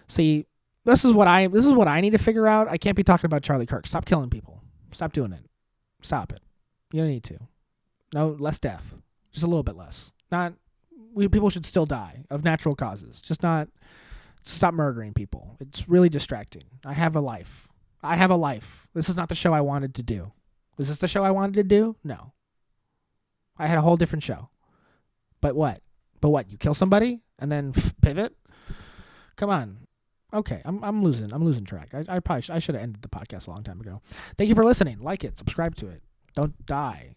See, this is what I need to figure out. I can't be talking about Charlie Kirk. Stop killing people. Stop doing it. Stop it. You don't need to. No, less death. Just a little bit less. People should still die of natural causes. Stop murdering people. It's really distracting. I have a life. This is not the show I wanted to do. Is this the show I wanted to do? No. I had a whole different show. But what? You kill somebody and then pivot? Come on. Okay, I'm losing track. I should have ended the podcast a long time ago. Thank you for listening. Like it, subscribe to it. Don't die.